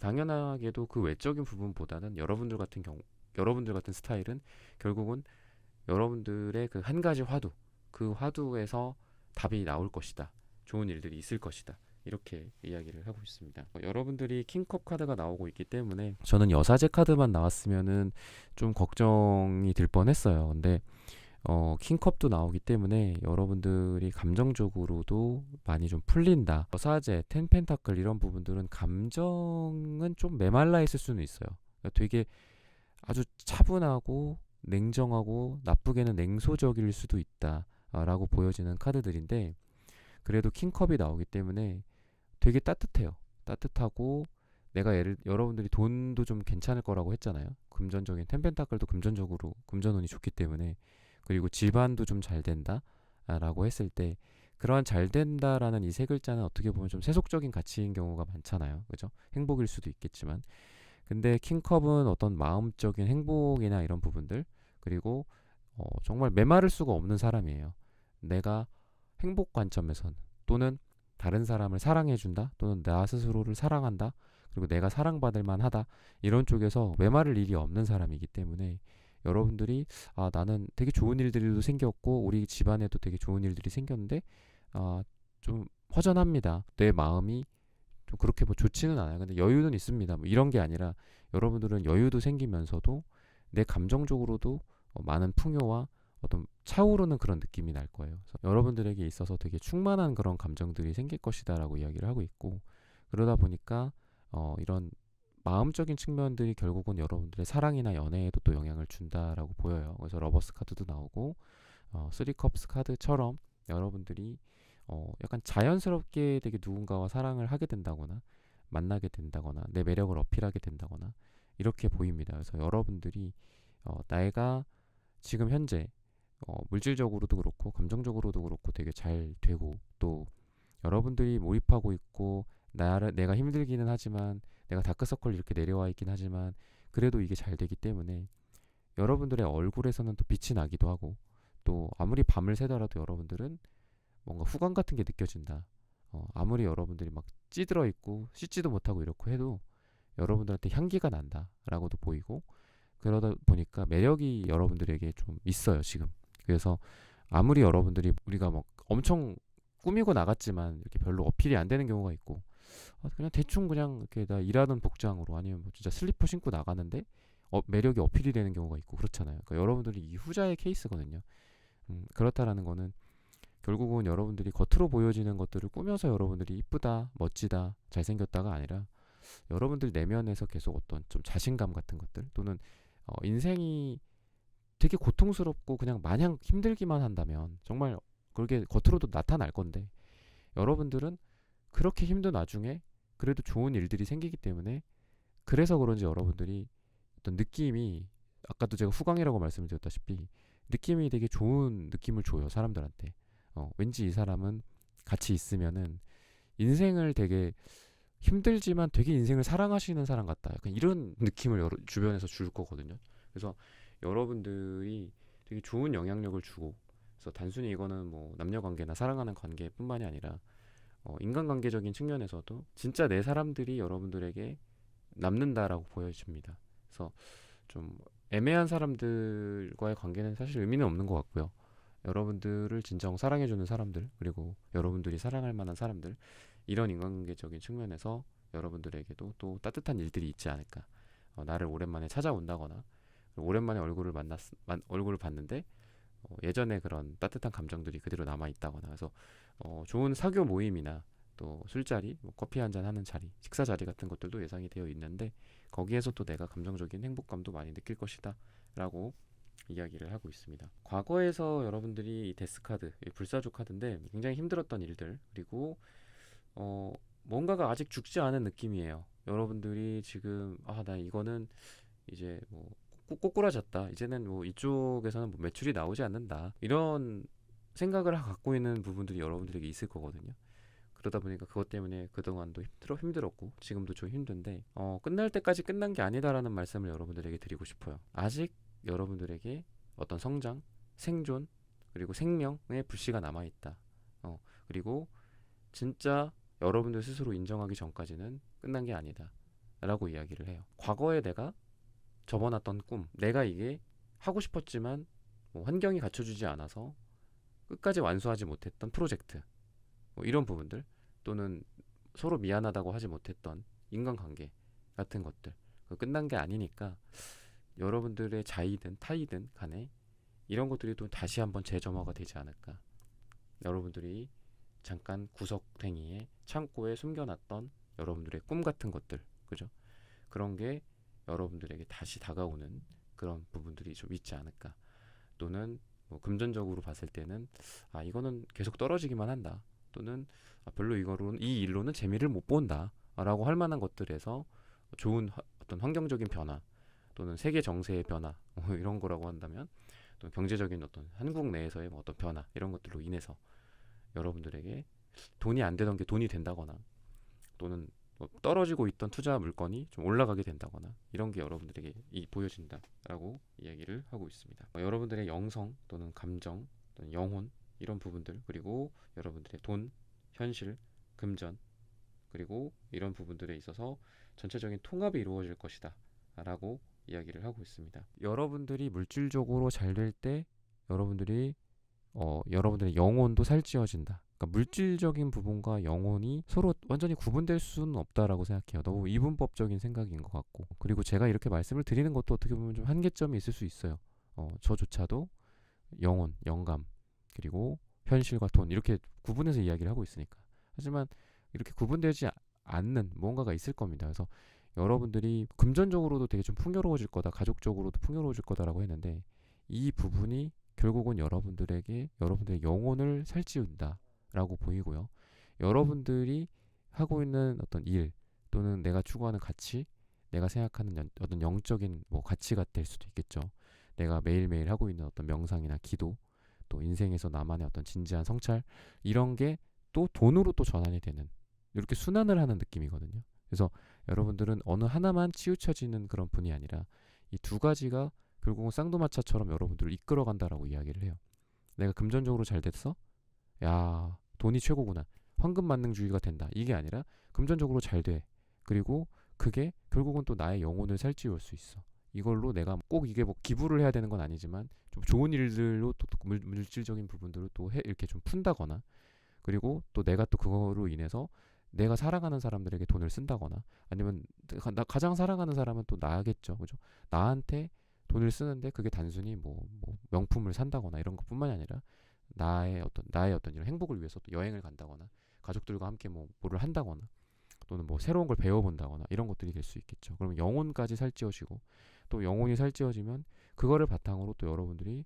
당연하게도 그 외적인 부분보다는 여러분들 같은 스타일은 결국은 여러분들의 그 한 가지 화두, 그 화두에서 답이 나올 것이다. 좋은 일들이 있을 것이다. 이렇게 이야기를 하고 있습니다. 여러분들이 킹컵 카드가 나오고 있기 때문에 저는 여사제 카드만 나왔으면은 좀 걱정이 들 뻔했어요. 근데 킹컵도 나오기 때문에 여러분들이 감정적으로도 많이 좀 풀린다. 여사제, 텐펜타클 이런 부분들은 감정은 좀 메말라 있을 수는 있어요. 그러니까 되게 아주 차분하고 냉정하고 나쁘게는 냉소적일 수도 있다라고 보여지는 카드들인데 그래도 킹컵이 나오기 때문에 되게 따뜻해요. 따뜻하고 내가 여러분들이 돈도 좀 괜찮을 거라고 했잖아요. 금전적인 텐펜타클도 금전적으로 금전운이 좋기 때문에 그리고 집안도 좀 잘 된다라고 했을 때 그러한 잘 된다라는 이 세 글자는 어떻게 보면 좀 세속적인 가치인 경우가 많잖아요. 그죠? 행복일 수도 있겠지만 근데 킹컵은 어떤 마음적인 행복이나 이런 부분들 그리고 정말 메마를 수가 없는 사람이에요. 내가 행복 관점에선 또는 다른 사람을 사랑해준다 또는 나 스스로를 사랑한다 그리고 내가 사랑받을 만하다 이런 쪽에서 메마를 일이 없는 사람이기 때문에 여러분들이 나는 되게 좋은 일들도 생겼고 우리 집안에도 되게 좋은 일들이 생겼는데 좀 허전합니다. 내 마음이 좀 그렇게 뭐 좋지는 않아요. 근데 여유는 있습니다. 뭐 이런 게 아니라 여러분들은 여유도 생기면서도 내 감정적으로도 많은 풍요와 어떤 차오르는 그런 느낌이 날 거예요. 그래서 여러분들에게 있어서 되게 충만한 그런 감정들이 생길 것이다라고 이야기를 하고 있고 그러다 보니까 이런 마음적인 측면들이 결국은 여러분들의 사랑이나 연애에도 또 영향을 준다라고 보여요. 그래서 러버스 카드도 나오고 쓰리 컵스 카드처럼 여러분들이 약간 자연스럽게 되게 누군가와 사랑을 하게 된다거나 만나게 된다거나 내 매력을 어필하게 된다거나 이렇게 보입니다. 그래서 여러분들이 내가 지금 현재 물질적으로도 그렇고 감정적으로도 그렇고 되게 잘 되고 또 여러분들이 몰입하고 있고 내가 힘들기는 하지만 내가 다크서클 이렇게 내려와 있긴 하지만 그래도 이게 잘 되기 때문에 여러분들의 얼굴에서는 또 빛이 나기도 하고 또 아무리 밤을 새더라도 여러분들은 뭔가 후광 같은 게 느껴진다. 아무리 여러분들이 막 찌들어 있고 씻지도 못하고 이렇게 해도 여러분들한테 향기가 난다라고도 보이고 그러다 보니까 매력이 여러분들에게 좀 있어요 지금. 그래서 아무리 여러분들이 우리가 막 엄청 꾸미고 나갔지만 이렇게 별로 어필이 안 되는 경우가 있고 그냥 대충 그냥 이렇게 나 일하던 복장으로 아니면 뭐 진짜 슬리퍼 신고 나가는데 매력이 어필이 되는 경우가 있고 그렇잖아요. 그러니까 여러분들이 이 후자의 케이스거든요. 그렇다라는 거는 결국은 여러분들이 겉으로 보여지는 것들을 꾸며서 여러분들이 이쁘다, 멋지다, 잘생겼다가 아니라 여러분들 내면에서 계속 어떤 좀 자신감 같은 것들 또는 인생이 되게 고통스럽고 그냥 마냥 힘들기만 한다면 정말 그렇게 겉으로도 나타날 건데 여러분들은 그렇게 힘든 와중에 그래도 좋은 일들이 생기기 때문에 그래서 그런지 여러분들이 어떤 느낌이 아까도 제가 후광이라고 말씀을 드렸다시피 느낌이 되게 좋은 느낌을 줘요 사람들한테. 왠지 이 사람은 같이 있으면은 인생을 되게 힘들지만 되게 인생을 사랑하시는 사람 같다. 약간 이런 느낌을 주변에서 줄 거거든요. 그래서 여러분들이 되게 좋은 영향력을 주고 그래서 단순히 이거는 뭐 남녀 관계나 사랑하는 관계뿐만이 아니라 인간관계적인 측면에서도 진짜 내 사람들이 여러분들에게 남는다라고 보여집니다. 그래서 좀 애매한 사람들과의 관계는 사실 의미는 없는 것 같고요. 여러분들을 진정 사랑해주는 사람들 그리고 여러분들이 사랑할 만한 사람들 이런 인간관계적인 측면에서 여러분들에게도 또 따뜻한 일들이 있지 않을까. 나를 오랜만에 찾아온다거나 오랜만에 얼굴을 봤는데 예전에 그런 따뜻한 감정들이 그대로 남아 있다거나 그래서 좋은 사교 모임이나 또 술자리, 뭐 커피 한잔 하는 자리, 식사 자리 같은 것들도 예상이 되어 있는데 거기에서 또 내가 감정적인 행복감도 많이 느낄 것이다라고 이야기를 하고 있습니다. 과거에서 여러분들이 이 데스 카드, 이 불사조 카드인데 굉장히 힘들었던 일들 그리고 뭔가가 아직 죽지 않은 느낌이에요. 여러분들이 지금 나 이거는 이제 뭐 꼬꾸라졌다. 이제는 뭐 이쪽에서는 뭐 매출이 나오지 않는다. 이런 생각을 갖고 있는 부분들이 여러분들에게 있을 거거든요. 그러다 보니까 그것 때문에 그동안도 힘들었고 지금도 좀 힘든데 끝날 때까지 끝난 게 아니다라는 말씀을 여러분들에게 드리고 싶어요. 아직 여러분들에게 어떤 성장, 생존, 그리고 생명의 불씨가 남아있다. 그리고 진짜 여러분들 스스로 인정하기 전까지는 끝난 게 아니다 라고 이야기를 해요. 과거에 내가 접어놨던 꿈, 내가 이게 하고 싶었지만 뭐 환경이 갖춰주지 않아서 끝까지 완수하지 못했던 프로젝트, 뭐 이런 부분들, 또는 서로 미안하다고 하지 못했던 인간관계 같은 것들, 끝난 게 아니니까 여러분들의 자이든 타이든 간에 이런 것들이 또 다시 한번 재점화가 되지 않을까. 여러분들이 잠깐 구석탱이에 창고에 숨겨놨던 여러분들의 꿈 같은 것들, 그죠? 그런 게 여러분들에게 다시 다가오는 그런 부분들이 좀 있지 않을까. 또는 뭐 금전적으로 봤을 때는 이거는 계속 떨어지기만 한다, 또는 별로 이 일로는 재미를 못 본다 라고 할 만한 것들에서 좋은 어떤 환경적인 변화, 또는 세계 정세의 변화, 이런 거라고 한다면, 또 경제적인 어떤 한국 내에서의 뭐 어떤 변화, 이런 것들로 인해서 여러분들에게 돈이 안 되던 게 돈이 된다거나, 또는 뭐 떨어지고 있던 투자 물건이 좀 올라가게 된다거나, 이런 게 여러분들에게 보여진다라고 이야기를 하고 있습니다. 여러분들의 영성 또는 감정 또는 영혼, 이런 부분들, 그리고 여러분들의 돈, 현실, 금전, 그리고 이런 부분들에 있어서 전체적인 통합이 이루어질 것이다 라고 이야기를 하고 있습니다. 여러분들이 물질적으로 잘 될 때 여러분들의 영혼도 살찌워진다. 그러니까 물질적인 부분과 영혼이 서로 완전히 구분될 수는 없다라고 생각해요. 너무 이분법적인 생각인 것 같고, 그리고 제가 이렇게 말씀을 드리는 것도 어떻게 보면 좀 한계점이 있을 수 있어요. 저조차도 영혼, 영감, 그리고 현실과 돈, 이렇게 구분해서 이야기를 하고 있으니까. 하지만 이렇게 구분되지 않는 무언가가 있을 겁니다. 그래서 여러분들이 금전적으로도 되게 좀 풍요로워질 거다, 가족적으로도 풍요로워질 거다라고 했는데, 이 부분이 결국은 여러분들의 영혼을 살찌운다라고 보이고요. 여러분들이 하고 있는 어떤 일, 또는 내가 추구하는 가치, 내가 생각하는 어떤 영적인 뭐 가치가 될 수도 있겠죠. 내가 매일매일 하고 있는 어떤 명상이나 기도, 또 인생에서 나만의 어떤 진지한 성찰, 이런 게 또 돈으로 또 전환이 되는, 이렇게 순환을 하는 느낌이거든요. 그래서 여러분들은 어느 하나만 치우쳐지는 그런 분이 아니라 이 두 가지가 결국은 쌍두마차처럼 여러분들을 이끌어간다라고 이야기를 해요. 내가 금전적으로 잘 됐어? 야, 돈이 최고구나. 황금만능주의가 된다. 이게 아니라 금전적으로 잘 돼. 그리고 그게 결국은 또 나의 영혼을 살찌울 수 있어. 이걸로 내가 꼭 이게 뭐 기부를 해야 되는 건 아니지만 좀 좋은 일들로 또 물질적인 부분들을 또 이렇게 좀 푼다거나, 그리고 또 내가 또 그거로 인해서 내가 사랑하는 사람들에게 돈을 쓴다거나, 아니면 가장 사랑하는 사람은 또 나겠죠, 그죠? 나한테 돈을 쓰는데 그게 단순히 뭐 명품을 산다거나 이런 것뿐만이 아니라 나의 어떤 이런 행복을 위해서 또 여행을 간다거나, 가족들과 함께 뭐를 한다거나, 또는 뭐 새로운 걸 배워본다거나, 이런 것들이 될 수 있겠죠. 그러면 영혼까지 살찌워지고, 또 영혼이 살찌워지면 그거를 바탕으로 또 여러분들이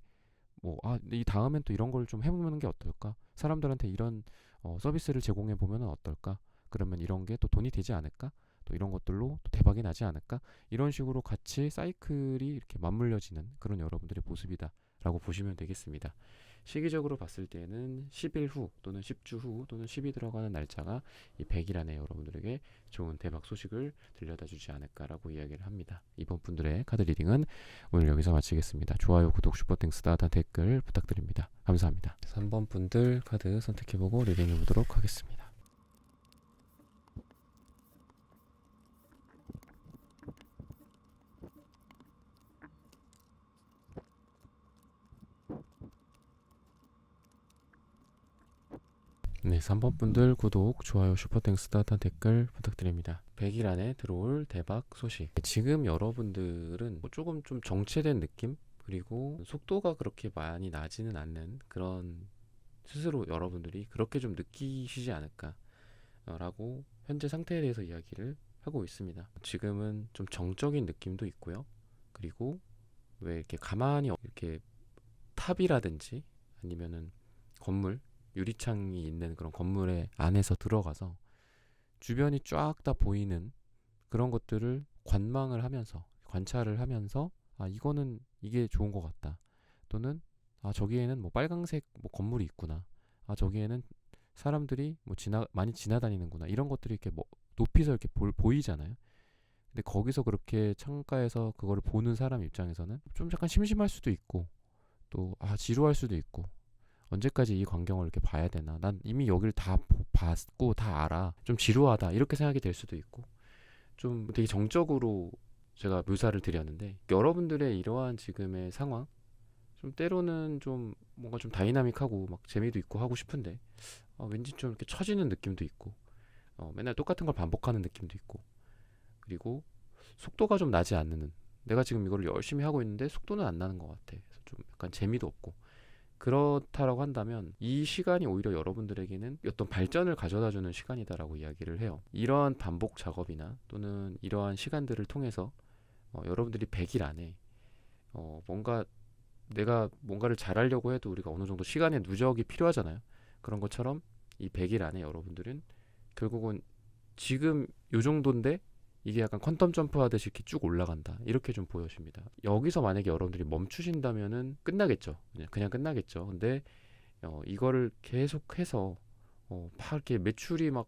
이 다음엔 또 이런 걸 좀 해보는 게 어떨까? 사람들한테 이런 서비스를 제공해 보면 어떨까? 그러면 이런 게 또 돈이 되지 않을까? 또 이런 것들로 또 대박이 나지 않을까? 이런 식으로 같이 사이클이 이렇게 맞물려지는 그런 여러분들의 모습이다라고 보시면 되겠습니다. 시기적으로 봤을 때는 10일 후 또는 10주 후 또는 10이 들어가는 날짜가 이 100일 안에 여러분들에게 좋은 대박 소식을 들려다 주지 않을까라고 이야기를 합니다. 이번 분들의 카드 리딩은 오늘 여기서 마치겠습니다. 좋아요, 구독, 슈퍼땡스, 따뜻한 댓글 부탁드립니다. 감사합니다. 3번 분들 카드 선택해보고 리딩해보도록 하겠습니다. 네, 3번 분들 구독, 좋아요, 슈퍼땡스, 따뜻한 댓글 부탁드립니다. 100일 안에 들어올 대박 소식. 지금 여러분들은 조금 좀 정체된 느낌? 그리고 속도가 그렇게 많이 나지는 않는 그런, 스스로 여러분들이 그렇게 좀 느끼시지 않을까 라고 현재 상태에 대해서 이야기를 하고 있습니다. 지금은 좀 정적인 느낌도 있고요. 그리고 왜 이렇게 가만히 이렇게 탑이라든지 아니면은 건물, 유리창이 있는 그런 건물의 안에서 들어가서 주변이 쫙 다 보이는 그런 것들을 관찰을 하면서 이게 좋은 것 같다, 또는 저기에는 뭐 빨강색 뭐 건물이 있구나, 저기에는 사람들이 많이 지나다니는구나, 이런 것들이 이렇게 뭐 높이서 이렇게 보이잖아요. 근데 거기서 그렇게 창가에서 그거를 보는 사람 입장에서는 좀 약간 심심할 수도 있고, 또 지루할 수도 있고, 언제까지 이 광경을 이렇게 봐야 되나? 난 이미 여기를 다 봤고 다 알아. 좀 지루하다. 이렇게 생각이 될 수도 있고. 좀 되게 정적으로 제가 묘사를 드렸는데 여러분들의 이러한 지금의 상황 좀 때로는 좀 뭔가 좀 다이나믹하고 막 재미도 있고 하고 싶은데 왠지 좀 이렇게 처지는 느낌도 있고 맨날 똑같은 걸 반복하는 느낌도 있고 그리고 속도가 좀 나지 않는 내가 지금 이거를 열심히 하고 있는데 속도는 안 나는 것 같아. 그래서 좀 약간 재미도 없고 그렇다라고 한다면 이 시간이 오히려 여러분들에게는 어떤 발전을 가져다주는 시간이다라고 이야기를 해요. 이러한 반복 작업이나 또는 이러한 시간들을 통해서 여러분들이 100일 안에 뭔가 내가 뭔가를 잘하려고 해도 우리가 어느 정도 시간의 누적이 필요하잖아요. 그런 것처럼 이 100일 안에 여러분들은 결국은 지금 요 정도인데 이게 약간 퀀텀 점프 하듯이 이렇게 쭉 올라간다. 이렇게 좀 보여집니다. 여기서 만약에 여러분들이 멈추신다면은 끝나겠죠. 그냥 끝나겠죠. 근데 이거를 계속해서 막 이렇게 매출이 막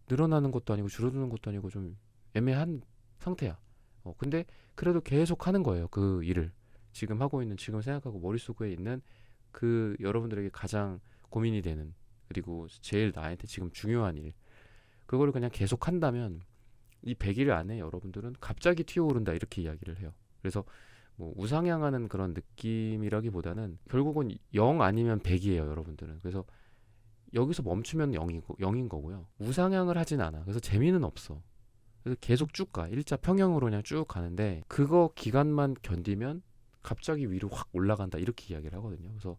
늘어나는 것도 아니고 줄어드는 것도 아니고 좀 애매한 상태야. 근데 그래도 계속 하는 거예요. 그 일을. 지금 하고 있는 지금 생각하고 머릿속에 있는 그 여러분들에게 가장 고민이 되는 그리고 제일 나한테 지금 중요한 일 그거를 그냥 계속 한다면 이 100일 안에 여러분들은 갑자기 튀어오른다 이렇게 이야기를 해요. 그래서 뭐 우상향하는 그런 느낌이라기보다는 결국은 0 아니면 100이에요 여러분들은. 그래서 여기서 멈추면 0인 거고요. 우상향을 하진 않아. 그래서 재미는 없어. 그래서 계속 쭉 가. 일자 평형으로 그냥 쭉 가는데 그거 기간만 견디면 갑자기 위로 확 올라간다 이렇게 이야기를 하거든요. 그래서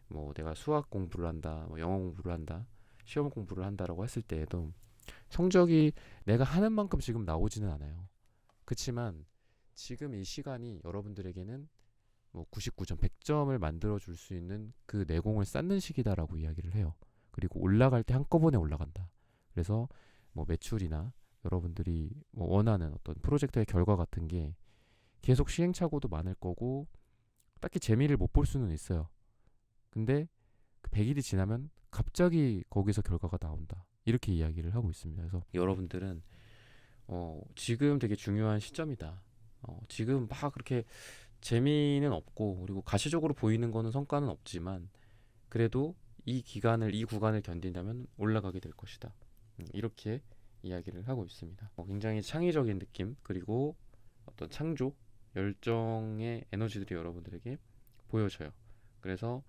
뭐 내가 수학 공부를 한다, 뭐 영어 공부를 한다, 시험 공부를 한다라고 했을 때에도 성적이 내가 하는 만큼 지금 나오지는 않아요. 그렇지만 지금 이 시간이 여러분들에게는 뭐 99점, 100점을 만들어 줄 수 있는 그 내공을 쌓는 시기다라고 이야기를 해요. 그리고 올라갈 때 한꺼번에 올라간다. 그래서 뭐 매출이나 여러분들이 뭐 원하는 어떤 프로젝트의 결과 같은 게 계속 시행착오도 많을 거고 딱히 재미를 못 볼 수는 있어요. 근데 그 100일이 지나면 갑자기 거기서 결과가 나온다. 이렇게 이야기를 하고 있습니다. 그래서 여러분들은 지금 되게 중요한 시점이다. 지금 막 그렇게 재미는 없고 그리고 가시적으로 보이는 거는 성과는 없지만 그래도 이 구간을 견딘다면 올라가게 될 것이다. 이렇게 이야기를 하고 있습니다. 굉장히 창의적인 느낌 그리고 어떤 창조, 열정의 에너지들이 여러분들에게 보여져요. 그래서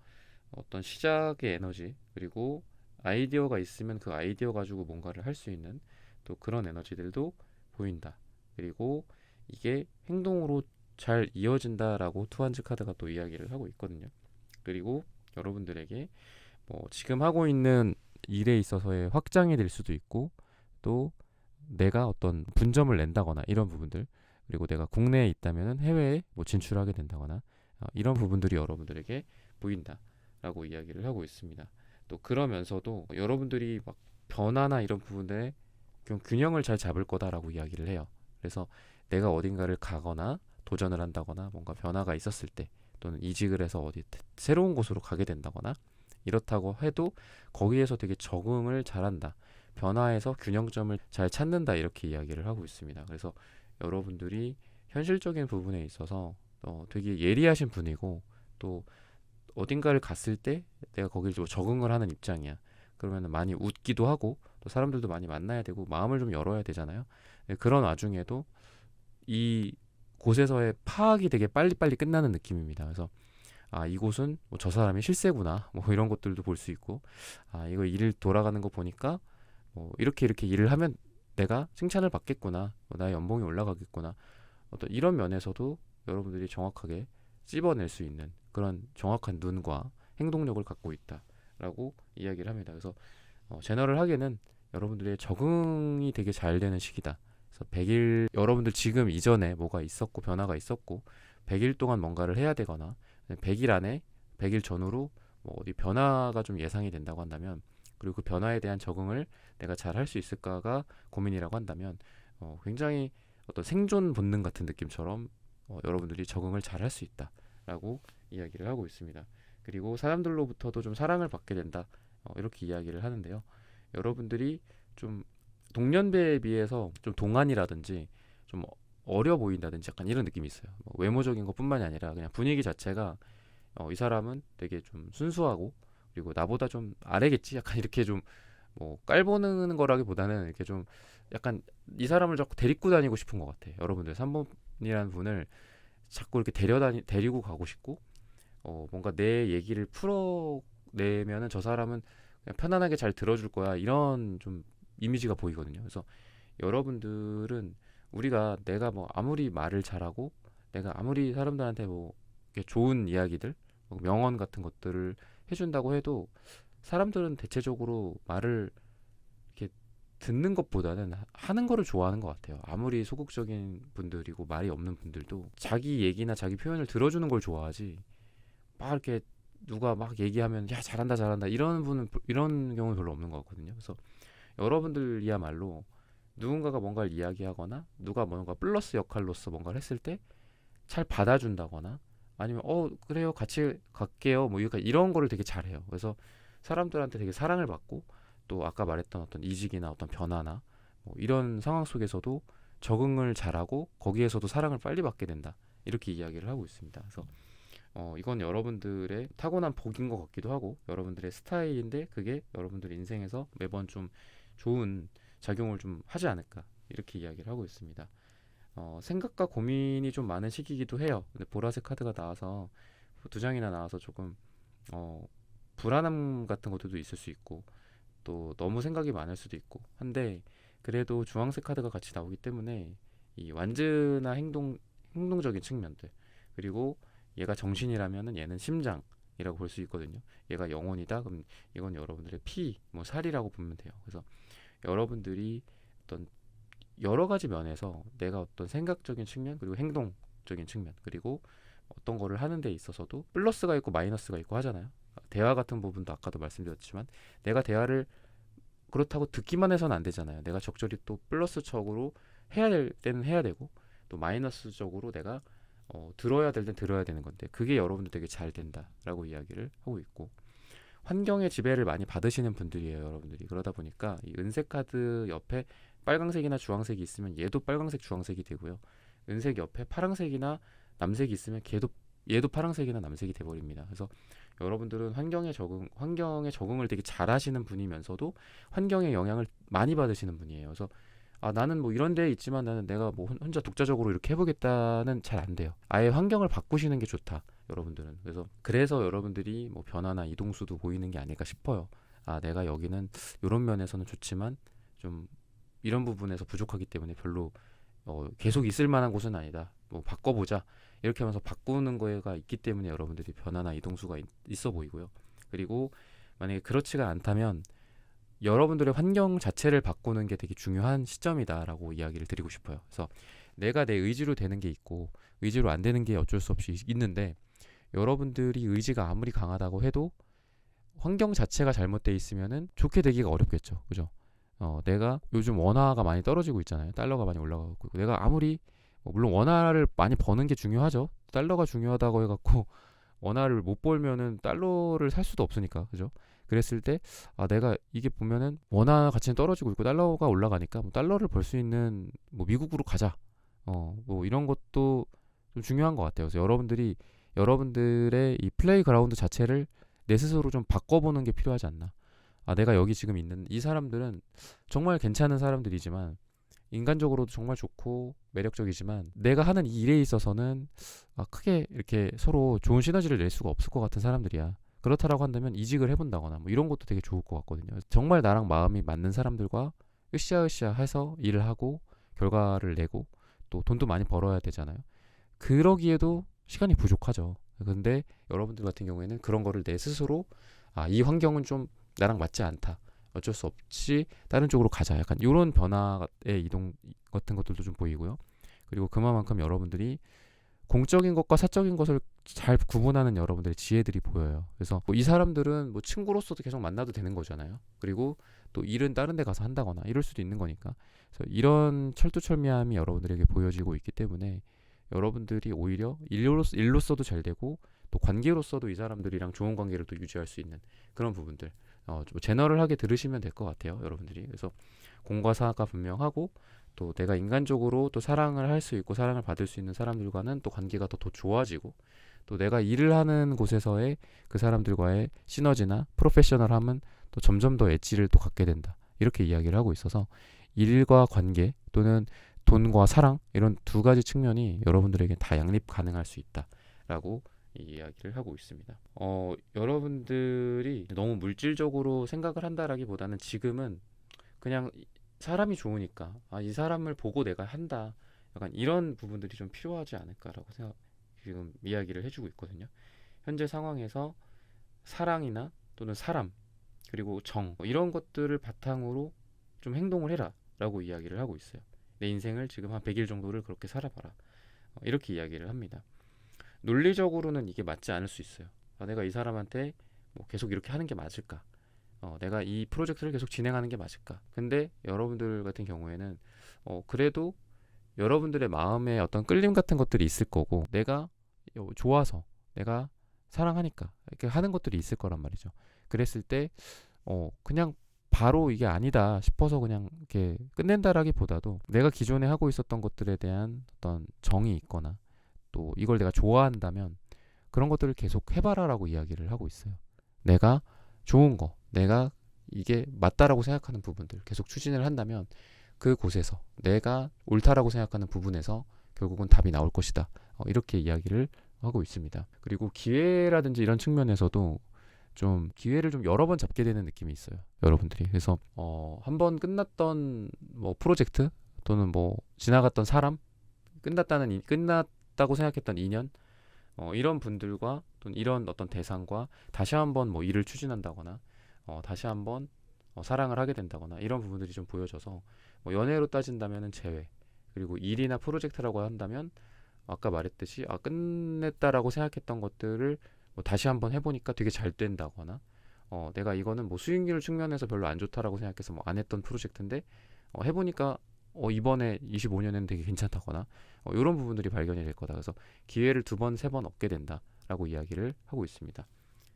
어떤 시작의 에너지 그리고 아이디어가 있으면 그 아이디어 가지고 뭔가를 할 수 있는 또 그런 에너지들도 보인다. 그리고 이게 행동으로 잘 이어진다라고 투한즈 카드가 또 이야기를 하고 있거든요. 그리고 여러분들에게 뭐 지금 하고 있는 일에 있어서의 확장이 될 수도 있고 또 내가 어떤 분점을 낸다거나 이런 부분들 그리고 내가 국내에 있다면 해외에 뭐 진출하게 된다거나 이런 부분들이 여러분들에게 보인다라고 이야기를 하고 있습니다. 또 그러면서도 여러분들이 막 변화나 이런 부분에 좀 균형을 잘 잡을 거다라고 이야기를 해요. 그래서 내가 어딘가를 가거나 도전을 한다거나 뭔가 변화가 있었을 때 또는 이직을 해서 어디 새로운 곳으로 가게 된다거나 이렇다고 해도 거기에서 되게 적응을 잘한다. 변화에서 균형점을 잘 찾는다 이렇게 이야기를 하고 있습니다. 그래서 여러분들이 현실적인 부분에 있어서 되게 예리하신 분이고 또 어딘가를 갔을 때 내가 거기를 좀 적응을 하는 입장이야. 그러면 많이 웃기도 하고 또 사람들도 많이 만나야 되고 마음을 좀 열어야 되잖아요. 그런 와중에도 이 곳에서의 파악이 되게 빨리빨리 끝나는 느낌입니다. 그래서 이곳은 뭐 저 사람이 실세구나 뭐 이런 것들도 볼 수 있고 이거 일 돌아가는 거 보니까 뭐 이렇게 일을 하면 내가 칭찬을 받겠구나 나의 연봉이 올라가겠구나 어떤 이런 면에서도 여러분들이 정확하게 찝어낼 수 있는 그런 정확한 눈과 행동력을 갖고 있다라고 이야기를 합니다. 그래서 제너럴하게는 여러분들의 적응이 되게 잘 되는 시기다. 그래서 100일 여러분들 지금 이전에 뭐가 있었고 변화가 있었고 100일 동안 뭔가를 해야 되거나 100일 안에 100일 전후로 뭐 어디 변화가 좀 예상이 된다고 한다면 그리고 그 변화에 대한 적응을 내가 잘 할 수 있을까가 고민이라고 한다면 굉장히 어떤 생존 본능 같은 느낌처럼 여러분들이 적응을 잘 할 수 있다라고 이야기를 하고 있습니다. 그리고 사람들로부터도 좀 사랑을 받게 된다 이렇게 이야기를 하는데요. 여러분들이 좀 동년배에 비해서 좀 동안이라든지 좀 어려 보인다든지 약간 이런 느낌이 있어요. 뭐 외모적인 것뿐만이 아니라 그냥 분위기 자체가 이 사람은 되게 좀 순수하고 그리고 나보다 좀 아래겠지 약간 이렇게 좀 뭐 깔보는 거라기보다는 이렇게 좀 약간 이 사람을 자꾸 데리고 다니고 싶은 것 같아. 여러분들 3번이라는 분을 자꾸 이렇게 데리고 가고 싶고 뭔가 내 얘기를 풀어내면은 저 사람은 그냥 편안하게 잘 들어줄 거야 이런 좀 이미지가 보이거든요. 그래서 여러분들은 우리가 내가 뭐 아무리 말을 잘하고 내가 아무리 사람들한테 뭐 이렇게 좋은 이야기들 뭐 명언 같은 것들을 해준다고 해도 사람들은 대체적으로 말을 이렇게 듣는 것보다는 하는 거를 좋아하는 것 같아요. 아무리 소극적인 분들이고 말이 없는 분들도 자기 얘기나 자기 표현을 들어주는 걸 좋아하지 막 이렇게 누가 막 얘기하면 야 잘한다 잘한다 이런 경우는 별로 없는 것 같거든요. 그래서 여러분들이야말로 누군가가 뭔가를 이야기하거나 누가 뭔가 플러스 역할로서 뭔가를 했을 때 잘 받아준다거나 아니면 그래요 같이 갈게요 뭐 약간 이런 거를 되게 잘해요. 그래서 사람들한테 되게 사랑을 받고 또 아까 말했던 어떤 이직이나 어떤 변화나 뭐 이런 상황 속에서도 적응을 잘하고 거기에서도 사랑을 빨리 받게 된다 이렇게 이야기를 하고 있습니다. 그래서 이건 여러분들의 타고난 복인 것 같기도 하고 여러분들의 스타일인데 그게 여러분들 인생에서 매번 좀 좋은 작용을 좀 하지 않을까 이렇게 이야기를 하고 있습니다. 생각과 고민이 좀 많은 시기이기도 해요. 근데 보라색 카드가 나와서 두 장이나 나와서 조금 어, 불안함 같은 것들도 있을 수 있고 또 너무 생각이 많을 수도 있고 한데 그래도 주황색 카드가 같이 나오기 때문에 이 완전한 행동적인 측면들 그리고 얘가 정신이라면은 얘는 심장이라고 볼 수 있거든요. 얘가 영혼이다. 그럼 이건 여러분들의 피, 뭐 살이라고 보면 돼요. 그래서 여러분들이 어떤 여러 가지 면에서 내가 어떤 생각적인 측면 그리고 행동적인 측면 그리고 어떤 거를 하는 데 있어서도 플러스가 있고 마이너스가 있고 하잖아요. 대화 같은 부분도 아까도 말씀드렸지만 내가 대화를 그렇다고 듣기만 해서는 안 되잖아요. 내가 적절히 또 플러스적으로 해야 될 때는 해야 되고 또 마이너스적으로 내가 들어야 될 땐 들어야 되는 건데 그게 여러분들 되게 잘 된다라고 이야기를 하고 있고 환경의 지배를 많이 받으시는 분들이에요, 여러분들이. 그러다 보니까 이 은색 카드 옆에 빨강색이나 주황색이 있으면 얘도 빨강색, 주황색이 되고요. 은색 옆에 파랑색이나 남색이 있으면 얘도 파랑색이나 남색이 돼버립니다. 그래서 여러분들은 환경에 적응을 되게 잘하시는 분이면서도 환경의 영향을 많이 받으시는 분이에요. 그래서 나는 뭐 이런 데 있지만 나는 내가 뭐 혼자 독자적으로 이렇게 해보겠다는 잘 안 돼요. 아예 환경을 바꾸시는 게 좋다, 여러분들은. 그래서 여러분들이 뭐 변화나 이동수도 보이는 게 아닐까 싶어요. 내가 여기는 이런 면에서는 좋지만 좀 이런 부분에서 부족하기 때문에 별로 계속 있을 만한 곳은 아니다. 뭐 바꿔보자. 이렇게 하면서 바꾸는 거가 있기 때문에 여러분들이 변화나 이동수가 있어 보이고요. 그리고 만약에 그렇지가 않다면 여러분들의 환경 자체를 바꾸는 게 되게 중요한 시점이다라고 이야기를 드리고 싶어요. 그래서 내가 내 의지로 되는 게 있고 의지로 안 되는 게 어쩔 수 없이 있는데 여러분들이 의지가 아무리 강하다고 해도 환경 자체가 잘못돼 있으면은 좋게 되기가 어렵겠죠. 그죠? 내가 요즘 원화가 많이 떨어지고 있잖아요. 달러가 많이 올라가고 있고 내가 아무리 물론 원화를 많이 버는 게 중요하죠. 달러가 중요하다고 해갖고 원화를 못 벌면은 달러를 살 수도 없으니까 그죠? 그랬을 때 내가 이게 보면은 원화 가치는 떨어지고 있고 달러가 올라가니까 뭐 달러를 벌 수 있는 뭐 미국으로 가자. 뭐 이런 것도 좀 중요한 것 같아요. 그래서 여러분들의 이 플레이 그라운드 자체를 내 스스로 좀 바꿔보는 게 필요하지 않나. 내가 여기 지금 있는 이 사람들은 정말 괜찮은 사람들이지만 인간적으로도 정말 좋고 매력적이지만 내가 하는 이 일에 있어서는 크게 이렇게 서로 좋은 시너지를 낼 수가 없을 것 같은 사람들이야. 그렇다라고 한다면 이직을 해본다거나 뭐 이런 것도 되게 좋을 것 같거든요. 정말 나랑 마음이 맞는 사람들과 으쌰으쌰 해서 일을 하고 결과를 내고 또 돈도 많이 벌어야 되잖아요. 그러기에도 시간이 부족하죠. 근데 여러분들 같은 경우에는 그런 거를 내 스스로 이 환경은 좀 나랑 맞지 않다. 어쩔 수 없이 다른 쪽으로 가자. 약간 이런 변화의 이동 같은 것들도 좀 보이고요. 그리고 그만큼 여러분들이 공적인 것과 사적인 것을 잘 구분하는 여러분들의 지혜들이 보여요. 그래서 뭐이 사람들은 뭐 친구로서도 계속 만나도 되는 거잖아요. 그리고 또 일은 다른 데 가서 한다거나 이럴 수도 있는 거니까. 그래서 이런 철두철미함이 여러분들에게 보여지고 있기 때문에 여러분들이 오히려 일로서도 잘 되고 또 관계로서도 이 사람들이랑 좋은 관계를 또 유지할 수 있는 그런 부분들 좀 제너럴하게 들으시면 될 것 같아요, 여러분들이. 그래서 공과 사가 분명하고 또 내가 인간적으로 또 사랑을 할 수 있고 사랑을 받을 수 있는 사람들과는 또 관계가 더 좋아지고, 또 내가 일을 하는 곳에서의 그 사람들과의 시너지나 프로페셔널함은 또 점점 더 엣지를 또 갖게 된다, 이렇게 이야기를 하고 있어서 일과 관계 또는 돈과 사랑, 이런 두 가지 측면이 여러분들에게 다 양립 가능할 수 있다라고 이야기를 하고 있습니다. 여러분들이 너무 물질적으로 생각을 한다라기보다는 지금은 그냥 사람이 좋으니까 이 사람을 보고 내가 한다, 약간 이런 부분들이 좀 필요하지 않을까라고 지금 이야기를 해주고 있거든요. 현재 상황에서 사랑이나 또는 사람, 그리고 이런 것들을 바탕으로 좀 행동을 해라 라고 이야기를 하고 있어요. 내 인생을 지금 한 100일 정도를 그렇게 살아봐라, 이렇게 이야기를 합니다. 논리적으로는 이게 맞지 않을 수 있어요. 내가 이 사람한테 뭐 계속 이렇게 하는 게 맞을까? 내가 이 프로젝트를 계속 진행하는 게 맞을까? 근데 여러분들 같은 경우에는 그래도 여러분들의 마음에 어떤 끌림 같은 것들이 있을 거고, 내가 좋아서, 내가 사랑하니까 이렇게 하는 것들이 있을 거란 말이죠. 그랬을 때 그냥 바로 이게 아니다 싶어서 그냥 이렇게 끝낸다라기보다도, 내가 기존에 하고 있었던 것들에 대한 어떤 정이 있거나 또 이걸 내가 좋아한다면 그런 것들을 계속 해봐라라고 이야기를 하고 있어요. 내가 좋은 거, 내가 이게 맞다라고 생각하는 부분들 계속 추진을 한다면 그곳에서 내가 옳다라고 생각하는 부분에서 결국은 답이 나올 것이다, 이렇게 이야기를 하고 있습니다. 그리고 기회라든지 이런 측면에서도 좀 기회를 좀 여러 번 잡게 되는 느낌이 있어요, 여러분들이. 그래서 한번 끝났던 뭐 프로젝트 또는 뭐 지나갔던 사람, 끝났다고 생각했던 인연, 이런 분들과 또는 이런 어떤 대상과 다시 한번 뭐 일을 추진한다거나 다시 한번 사랑을 하게 된다거나, 이런 부분들이 좀 보여져서 뭐 연애로 따진다면은 재회, 그리고 일이나 프로젝트라고 한다면 아까 말했듯이 끝냈다라고 생각했던 것들을 뭐 다시 한번 해보니까 되게 잘 된다거나, 내가 이거는 뭐 수익률 측면에서 별로 안 좋다라고 생각해서 뭐 안 했던 프로젝트인데 해보니까 이번에 25년에는 되게 괜찮다거나, 이런 부분들이 발견이 될 거다. 그래서 기회를 2번, 3번 얻게 된다라고 이야기를 하고 있습니다.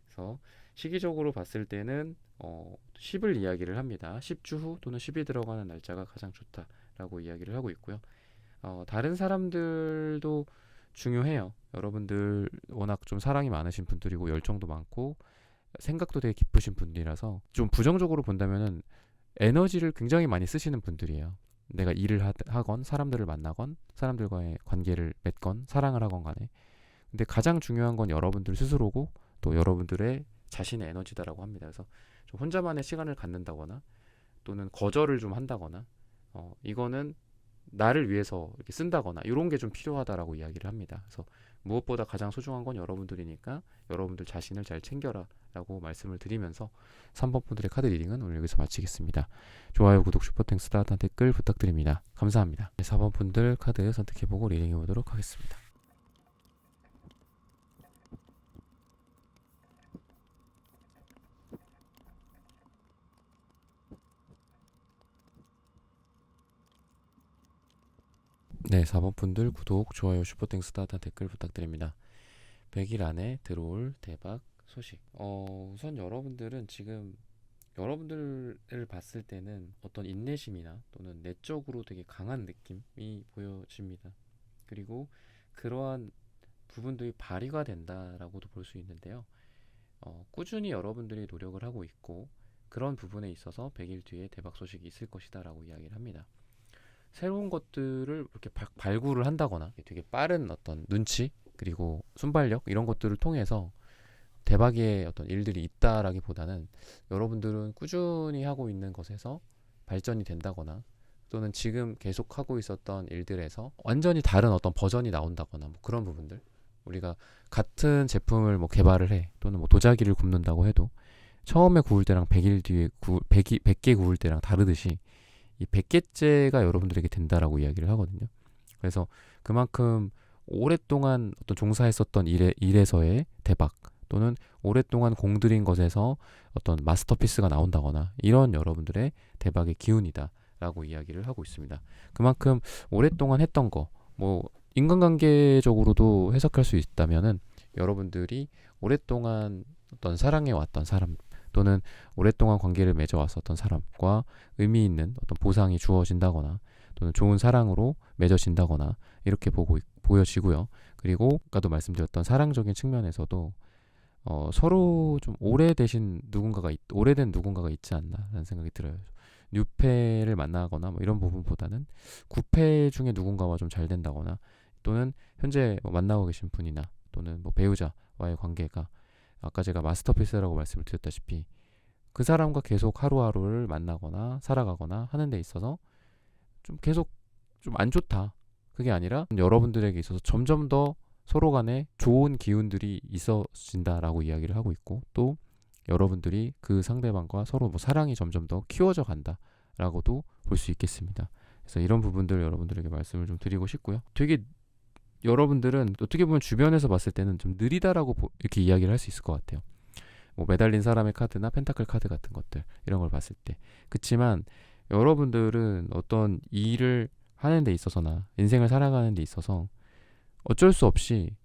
그래서 시기적으로 봤을 때는 10을 이야기를 합니다. 10주 후 또는 10이 들어가는 날짜가 가장 좋다라고 이야기를 하고 있고요. 다른 사람들도 중요해요. 여러분들 워낙 좀 사랑이 많으신 분들이고 열정도 많고 생각도 되게 깊으신 분들이라서 좀 부정적으로 본다면은 에너지를 굉장히 많이 쓰시는 분들이에요. 내가 일을 하건 사람들을 만나건 사람들과의 관계를 맺건 사랑을 하건 간에. 근데 가장 중요한 건 여러분들 스스로고 또 여러분들의 자신의 에너지다라고 합니다. 그래서 좀 혼자만의 시간을 갖는다거나 또는 거절을 좀 한다거나 이거는 나를 위해서 이렇게 쓴다거나 이런 게 좀 필요하다라고 이야기를 합니다. 그래서 무엇보다 가장 소중한 건 여러분들이니까 여러분들 자신을 잘 챙겨라 라고 말씀을 드리면서 3번 분들의 카드 리딩은 오늘 여기서 마치겠습니다. 좋아요, 구독, 슈퍼땡스, 따뜻한 댓글 부탁드립니다. 감사합니다. 4번 분들 카드 선택해보고 리딩해보도록 하겠습니다. 네, 4번 분들 구독, 좋아요, 슈퍼땡스, 따뜻한 댓글 부탁드립니다. 100일 안에 들어올 대박 소식. 우선 여러분들은 지금 여러분들을 봤을 때는 어떤 인내심이나 또는 내적으로 되게 강한 느낌이 보여집니다. 그리고 그러한 부분들이 발휘가 된다라고도 볼 수 있는데요. 꾸준히 여러분들이 노력을 하고 있고 그런 부분에 있어서 100일 뒤에 대박 소식이 있을 것이다 라고 이야기를 합니다. 새로운 것들을 이렇게 발굴을 한다거나 되게 빠른 어떤 눈치 그리고 순발력 이런 것들을 통해서 대박의 어떤 일들이 있다라기보다는 여러분들은 꾸준히 하고 있는 것에서 발전이 된다거나 또는 지금 계속 하고 있었던 일들에서 완전히 다른 어떤 버전이 나온다거나 뭐 그런 부분들, 우리가 같은 제품을 뭐 개발을 해 또는 뭐 도자기를 굽는다고 해도 처음에 구울 때랑 100일 뒤에 100개 구울 때랑 다르듯이 이 100개째가 여러분들에게 된다라고 이야기를 하거든요. 그래서 그만큼 오랫동안 어떤 종사했었던 일에서의 대박 또는 오랫동안 공들인 것에서 어떤 마스터피스가 나온다거나 이런 여러분들의 대박의 기운이다 라고 이야기를 하고 있습니다. 그만큼 오랫동안 했던 거, 뭐 인간관계적으로도 해석할 수 있다면은 여러분들이 오랫동안 어떤 사랑해왔던 사람 또는 오랫동안 관계를 맺어왔었던 사람과 의미 있는 어떤 보상이 주어진다거나 또는 좋은 사랑으로 맺어진다거나 이렇게 보여지고요. 그리고 아까도 말씀드렸던 사랑적인 측면에서도 서로 좀 오래된 누군가가 있지 않나라는 생각이 들어요. 뉴페를 만나거나 뭐 이런 부분보다는 구페 중에 누군가와 좀 잘 된다거나 또는 현재 뭐 만나고 계신 분이나 또는 뭐 배우자와의 관계가 아까 제가 마스터피스라고 말씀을 드렸다시피 그 사람과 계속 하루하루를 만나거나 살아가거나 하는 데 있어서 좀 계속 좀 안 좋다. 그게 아니라 여러분들에게 있어서 점점 더 서로 간에 좋은 기운들이 있어진다라고 이야기를 하고 있고 또 여러분들이 그 상대방과 서로 뭐 사랑이 점점 더 키워져 간다라고도 볼 수 있겠습니다. 그래서 이런 부분들 여러분들에게 말씀을 좀 드리고 싶고요. 되게 여러분들은 어떻게 보면 주변에서 봤을 때는 좀 느리다라고 이렇게 이야기를 할 수 있을 것 같아요. 뭐 매달린 사람의 카드나 펜타클 카드 같은 것들 이런 걸 봤을 때 그치만 여러분들은 어떤 일을 하는 데 있어서나 인생을 살아가는 데 있어서 어쩔 수 없이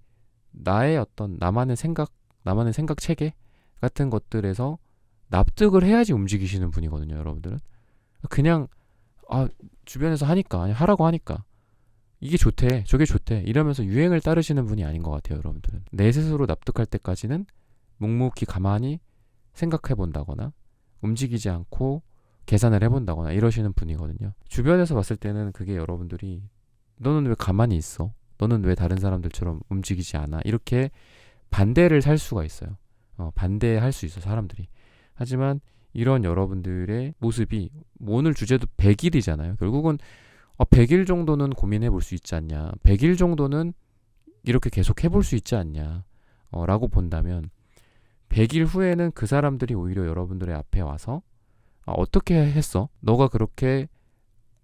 나만의 생각 체계 같은 것들에서 납득을 해야지 움직이시는 분이거든요, 여러분들은. 그냥 주변에서 하니까 아니 하라고 하니까 이게 좋대 저게 좋대 이러면서 유행을 따르시는 분이 아닌 것 같아요, 여러분들은. 내 스스로 납득할 때까지는 묵묵히 가만히 생각해 본다거나 움직이지 않고 계산을 해본다거나 이러시는 분이거든요. 주변에서 봤을 때는 그게 여러분들이 너는 왜 가만히 있어? 너는 왜 다른 사람들처럼 움직이지 않아? 이렇게 반대를 살 수가 있어요. 반대할 수 있어 사람들이. 하지만 이런 여러분들의 모습이 오늘 주제도 100일이잖아요. 결국은 100일 정도는 고민해 볼 수 있지 않냐. 100일 정도는 이렇게 계속 해볼 수 있지 않냐. 라고 본다면 100일 후에는 그 사람들이 오히려 여러분들의 앞에 와서 어떻게 했어? 너가 그렇게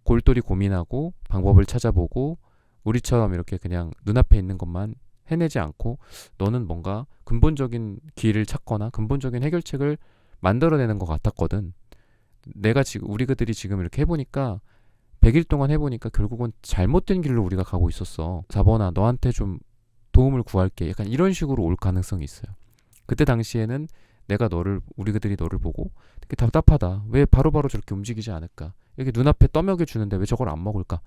골똘히 고민하고 방법을 찾아보고 우리처럼 이렇게 그냥 눈앞에 있는 것만 해내지 않고 너는 뭔가 근본적인 길을 찾거나 근본적인 해결책을 만들어내는 것 같았거든. 우리들이 지금 이렇게 해보니까 100일 동안 해보니까 결국은 잘못된 길로 우리가 가고 있었어. 4번아 너한테 좀 도움을 구할게. 약간 이런 식으로 올 가능성이 있어요. 그때 당시에는 우리들이 너를 보고 되게 답답하다. 왜 바로바로 저렇게 움직이지 않을까? 이렇게 눈앞에 떠먹여 주는데 왜 저걸 안 먹을까?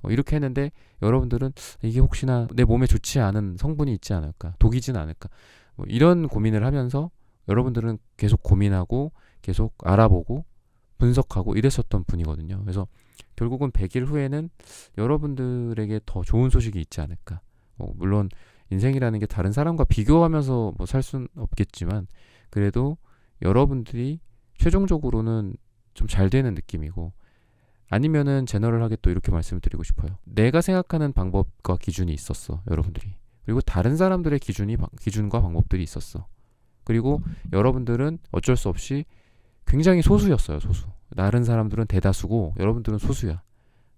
이렇게 했는데 여러분들은 이게 혹시나 내 몸에 좋지 않은 성분이 있지 않을까? 독이진 않을까? 이런 고민을 하면서 여러분들은 계속 고민하고 계속 알아보고 분석하고 이랬었던 분이거든요. 그래서 결국은 100일 후에는 여러분들에게 더 좋은 소식이 있지 않을까? 물론 인생이라는 게 다른 사람과 비교하면서 살 수는 없겠지만 그래도 여러분들이 최종적으로는 좀 잘 되는 느낌이고 아니면은 제너럴하게 또 이렇게 말씀을 드리고 싶어요. 내가 생각하는 방법과 기준이 있었어, 여러분들이. 그리고 다른 사람들의 기준과 방법들이 있었어. 그리고 여러분들은 어쩔 수 없이 굉장히 소수였어요, 소수. 다른 사람들은 대다수고 여러분들은 소수야.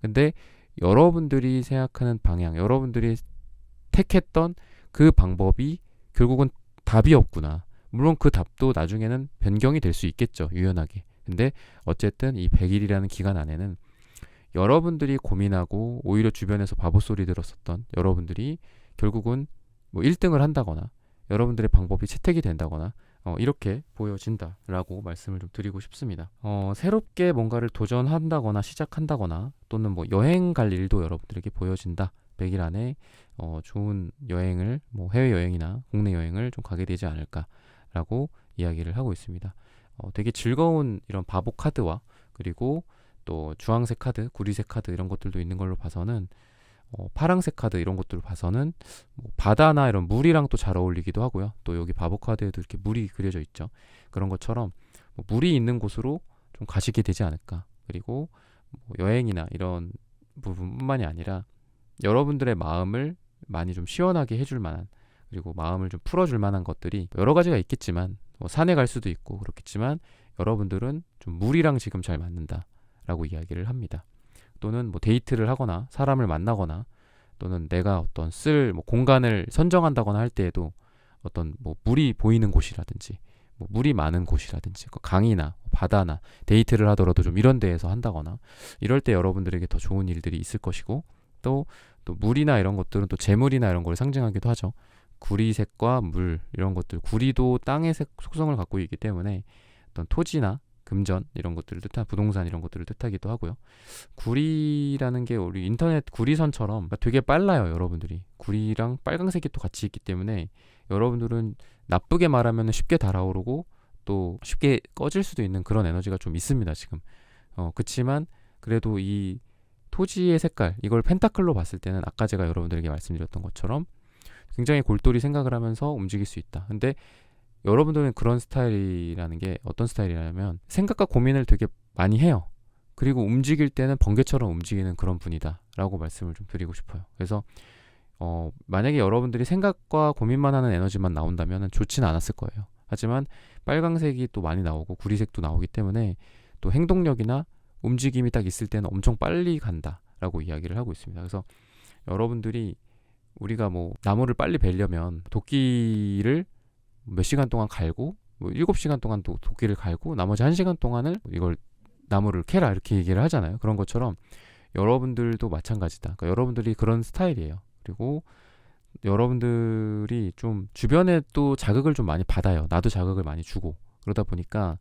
근데 여러분들이 생각하는 방향, 여러분들이 택했던 그 방법이 결국은 답이었구나. 물론 그 답도 나중에는 변경이 될 수 있겠죠, 유연하게. 근데 어쨌든 이 100일이라는 기간 안에는 여러분들이 고민하고 오히려 주변에서 바보 소리 들었었던 여러분들이 결국은 뭐 1등을 한다거나 여러분들의 방법이 채택이 된다거나 이렇게 보여진다라고 말씀을 좀 드리고 싶습니다. 새롭게 뭔가를 도전한다거나 시작한다거나 또는 뭐 여행 갈 일도 여러분들에게 보여진다. 100일 안에 좋은 여행을 해외여행이나 국내 여행을 좀 가게 되지 않을까라고 이야기를 하고 있습니다. 되게 즐거운 이런 바보 카드와 그리고 또 주황색 카드, 구리색 카드 이런 것들도 있는 걸로 봐서는 파랑색 카드 이런 것들을 봐서는 바다나 이런 물이랑 또 잘 어울리기도 하고요. 또 여기 바보 카드에도 이렇게 물이 그려져 있죠. 그런 것처럼 물이 있는 곳으로 좀 가시게 되지 않을까. 그리고 여행이나 이런 부분뿐만이 아니라 여러분들의 마음을 많이 좀 시원하게 해줄 만한 그리고 마음을 좀 풀어줄 만한 것들이 여러 가지가 있겠지만 산에 갈 수도 있고 그렇겠지만 여러분들은 좀 물이랑 지금 잘 맞는다라고 이야기를 합니다. 또는 데이트를 하거나 사람을 만나거나 또는 내가 어떤 쓸 공간을 선정한다거나 할 때에도 어떤 물이 보이는 곳이라든지 물이 많은 곳이라든지 강이나 바다나 데이트를 하더라도 좀 이런 데에서 한다거나 이럴 때 여러분들에게 더 좋은 일들이 있을 것이고 또 물이나 이런 것들은 또 재물이나 이런 걸 상징하기도 하죠. 구리색과 물 이런 것들 구리도 땅의 속성을 갖고 있기 때문에 어떤 토지나 금전 이런 것들을 뜻한 부동산 이런 것들을 뜻하기도 하고요. 구리라는 게 우리 인터넷 구리선처럼 되게 빨라요. 여러분들이 구리랑 빨강색이 또 같이 있기 때문에 여러분들은 나쁘게 말하면 쉽게 달아오르고 또 쉽게 꺼질 수도 있는 그런 에너지가 좀 있습니다. 지금 그치만 그래도 이 토지의 색깔 이걸 펜타클로 봤을 때는 아까 제가 여러분들에게 말씀드렸던 것처럼 굉장히 골똘히 생각을 하면서 움직일 수 있다. 근데 여러분들은 그런 스타일이라는 게 어떤 스타일이냐면 생각과 고민을 되게 많이 해요. 그리고 움직일 때는 번개처럼 움직이는 그런 분이다 라고 말씀을 좀 드리고 싶어요. 그래서 만약에 여러분들이 생각과 고민만 하는 에너지만 나온다면 좋지는 않았을 거예요. 하지만 빨강색이 또 많이 나오고 구리색도 나오기 때문에 또 행동력이나 움직임이 딱 있을 때는 엄청 빨리 간다 라고 이야기를 하고 있습니다. 그래서 여러분들이 우리가 뭐 나무를 빨리 베려면 도끼를 몇 시간 동안 갈고 뭐 7시간 동안 도끼를 갈고 나머지 1시간 동안을 이걸 나무를 캐라 이렇게 얘기를 하잖아요. 그런 것처럼 여러분들도 마찬가지다. 그러니까 여러분들이 그런 스타일이에요. 그리고 여러분들이 좀 주변에 또 자극을 좀 많이 받아요. 나도 자극을 많이 주고 그러다 보니까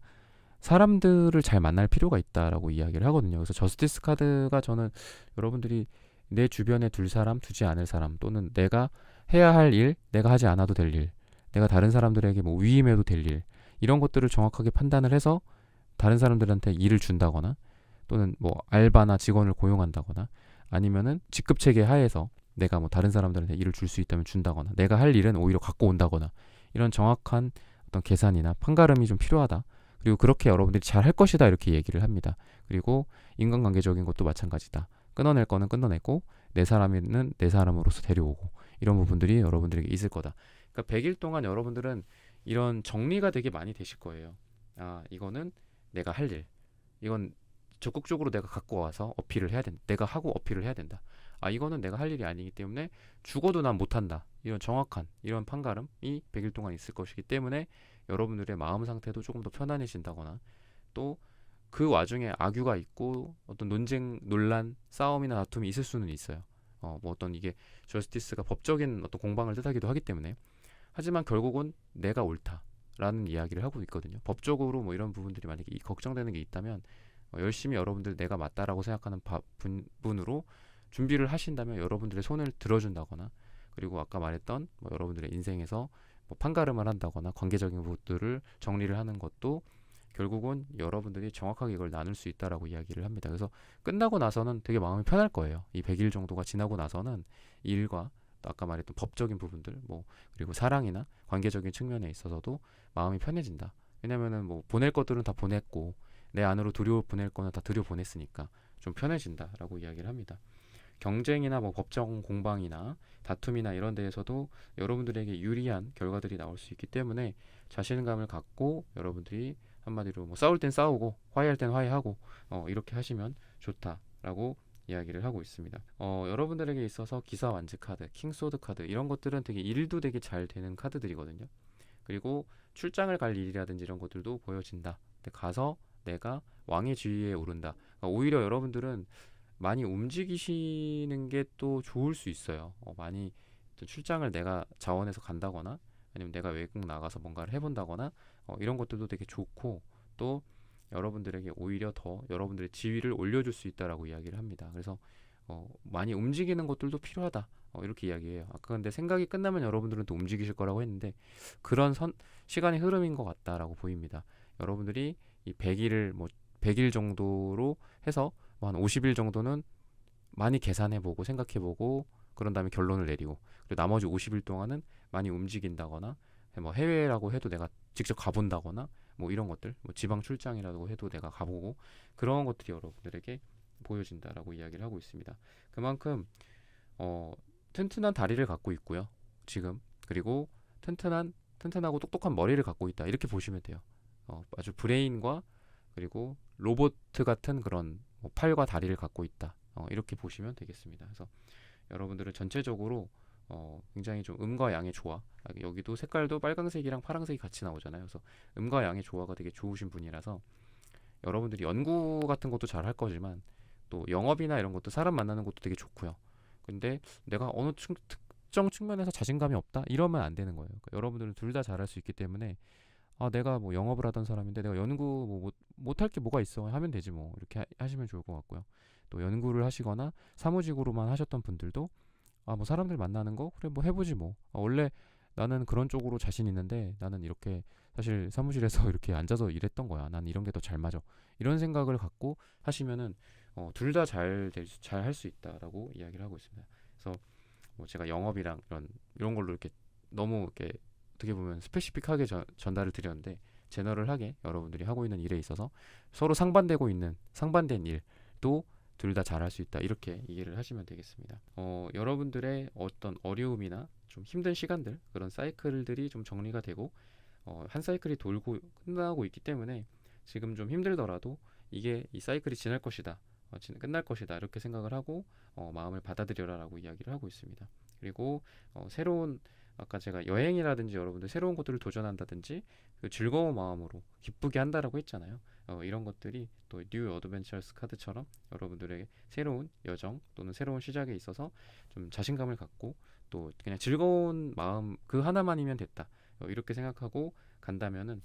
사람들을 잘 만날 필요가 있다라고 이야기를 하거든요. 그래서 저스티스 카드가 저는 여러분들이 내 주변에 둘 사람, 두지 않을 사람 또는 내가 해야 할 일, 내가 하지 않아도 될 일, 내가 다른 사람들에게 뭐 위임해도 될 일, 이런 것들을 정확하게 판단을 해서 다른 사람들한테 일을 준다거나 또는 뭐 알바나 직원을 고용한다거나 아니면은 직급 체계 하에서 내가 뭐 다른 사람들한테 일을 줄 수 있다면 준다거나 내가 할 일은 오히려 갖고 온다거나 이런 정확한 어떤 계산이나 판가름이 좀 필요하다. 그리고 그렇게 여러분들이 잘 할 것이다 이렇게 얘기를 합니다. 그리고 인간관계적인 것도 마찬가지다. 끊어낼 거는 끊어내고 내 사람은 내 사람으로서 데려오고 이런 부분들이 여러분들에게 있을 거다. 그러니까 100일 동안 여러분들은 이런 정리가 되게 많이 되실 거예요. 아, 이거는 내가 할 일. 이건 적극적으로 내가 갖고 와서 어필을 해야 된다. 내가 하고 어필을 해야 된다. 아, 이거는 내가 할 일이 아니기 때문에 죽어도 난 못한다. 이런 정확한 이런 판가름이 100일 동안 있을 것이기 때문에 여러분들의 마음 상태도 조금 더 편안해진다거나 또 그 와중에 악유가 있고 어떤 논쟁, 논란, 싸움이나 다툼이 있을 수는 있어요. 뭐 어떤 이게 저스티스가 법적인 어떤 공방을 뜻하기도 하기 때문에 하지만 결국은 내가 옳다라는 이야기를 하고 있거든요. 법적으로 뭐 이런 부분들이 만약에 걱정되는 게 있다면 열심히 여러분들 내가 맞다라고 생각하는 분으로 준비를 하신다면 여러분들의 손을 들어준다거나 그리고 아까 말했던 뭐 여러분들의 인생에서 뭐 판가름을 한다거나 관계적인 부분들을 정리를 하는 것도 결국은 여러분들이 정확하게 이걸 나눌 수 있다라고 이야기를 합니다. 그래서 끝나고 나서는 되게 마음이 편할 거예요. 이 100일 정도가 지나고 나서는 이 일과 또 아까 말했던 법적인 부분들 뭐 그리고 사랑이나 관계적인 측면에 있어서도 마음이 편해진다. 왜냐면은 뭐 보낼 것들은 다 보냈고 내 안으로 들여 보낼 거는 다 들여 보냈으니까 좀 편해진다라고 이야기를 합니다. 경쟁이나 뭐 법정 공방이나 다툼이나 이런 데에서도 여러분들에게 유리한 결과들이 나올 수 있기 때문에 자신감을 갖고 여러분들이 한마디로 뭐 싸울 땐 싸우고 화해할 땐 화해하고 이렇게 하시면 좋다라고 이야기를 하고 있습니다. 여러분들에게 있어서 기사 완즈 카드, 킹소드 카드 이런 것들은 되게 일도 되게 잘 되는 카드들이거든요. 그리고 출장을 갈 일이라든지 이런 것들도 보여진다. 근데 가서 내가 왕의 지위에 오른다. 그러니까 오히려 여러분들은 많이 움직이시는 게 또 좋을 수 있어요. 많이 출장을 내가 자원해서 간다거나 아니면 내가 외국 나가서 뭔가를 해본다거나 이런 것들도 되게 좋고 또 여러분들에게 오히려 더 여러분들의 지위를 올려줄 수 있다라고 이야기를 합니다. 그래서 많이 움직이는 것들도 필요하다. 이렇게 이야기해요. 아까 근데 생각이 끝나면 여러분들은 또 움직이실 거라고 했는데 그런 시간의 흐름인 것 같다라고 보입니다. 여러분들이 이 100일을 뭐 100일 정도로 해서 한 50일 정도는 많이 계산해보고 생각해보고 그런 다음에 결론을 내리고 그리고 나머지 50일 동안은 많이 움직인다거나 뭐 해외라고 해도 내가 직접 가본다거나 뭐 이런 것들 뭐 지방 출장이라고 해도 내가 가보고 그런 것들이 여러분들에게 보여진다라고 이야기를 하고 있습니다. 그만큼 튼튼한 다리를 갖고 있고요. 지금 그리고 튼튼하고 똑똑한 머리를 갖고 있다 이렇게 보시면 돼요. 아주 브레인과 그리고 로봇 같은 그런 뭐 팔과 다리를 갖고 있다. 이렇게 보시면 되겠습니다. 그래서 여러분들은 전체적으로 굉장히 좀 음과 양의 조화 여기도 색깔도 빨강색이랑 파란색이 같이 나오잖아요. 그래서 음과 양의 조화가 되게 좋으신 분이라서 여러분들이 연구 같은 것도 잘 할 거지만 또 영업이나 이런 것도 사람 만나는 것도 되게 좋고요. 근데 내가 어느 특정 측면에서 자신감이 없다? 이러면 안 되는 거예요. 그러니까 여러분들은 둘 다 잘할 수 있기 때문에 아, 내가 뭐 영업을 하던 사람인데 내가 연구 뭐 못할 게 뭐가 있어 하면 되지 뭐 이렇게 하시면 좋을 것 같고요. 또 연구를 하시거나 사무직으로만 하셨던 분들도 아, 뭐 사람들 만나는 거 그래 뭐 해보지 뭐. 아, 원래 나는 그런 쪽으로 자신 있는데 나는 이렇게 사실 사무실에서 이렇게 앉아서 일했던 거야. 난 이런 게 더 잘 맞아. 이런 생각을 갖고 하시면은 둘 다 잘 할 수 있다라고 이야기를 하고 있습니다. 그래서 뭐 제가 영업이랑 이런 걸로 이렇게 너무 이렇게 어떻게 보면 스페시픽하게 전달을 드렸는데 제너럴하게 여러분들이 하고 있는 일에 있어서 서로 상반되고 있는 상반된 일도 둘 다 잘할 수 있다 이렇게 이해를 하시면 되겠습니다. 여러분들의 어떤 어려움이나 좀 힘든 시간들 그런 사이클들이 좀 정리가 되고 한 사이클이 돌고 끝나고 있기 때문에 지금 좀 힘들더라도 이게 이 사이클이 지날 것이다. 끝날 것이다 이렇게 생각을 하고 마음을 받아들여라라고 이야기를 하고 있습니다. 그리고 새로운 아까 제가 여행이라든지 여러분들 새로운 것들을 도전한다든지 그 즐거운 마음으로 기쁘게 한다라고 했잖아요. 이런 것들이 또 뉴 어드벤처스 카드처럼 여러분들에게 새로운 여정 또는 새로운 시작에 있어서 좀 자신감을 갖고 또 그냥 즐거운 마음 그 하나만이면 됐다. 이렇게 생각하고 간다면은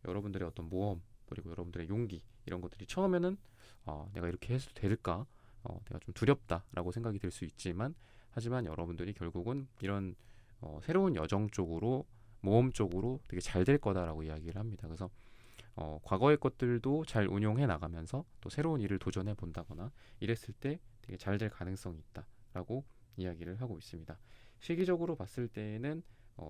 여러분들의 어떤 모험 그리고 여러분들의 용기 이런 것들이 처음에는 내가 이렇게 해도 될까? 내가 좀 두렵다라고 생각이 들 수 있지만 하지만 여러분들이 결국은 이런 새로운 여정 쪽으로 모험 쪽으로 되게 잘 될 거다라고 이야기를 합니다. 그래서 과거의 것들도 잘 운용해 나가면서 또 새로운 일을 도전해 본다거나 이랬을 때 되게 잘 될 가능성이 있다라고 이야기를 하고 있습니다. 시기적으로 봤을 때는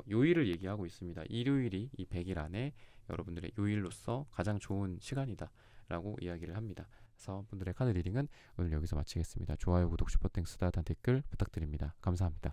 요일을 얘기하고 있습니다. 일요일이 이 100일 안에 여러분들의 요일로서 가장 좋은 시간이다라고 이야기를 합니다. 그래서 분들의 카드 리딩은 오늘 여기서 마치겠습니다. 좋아요, 구독, 슈퍼땡스, 따뜻한 댓글 부탁드립니다. 감사합니다.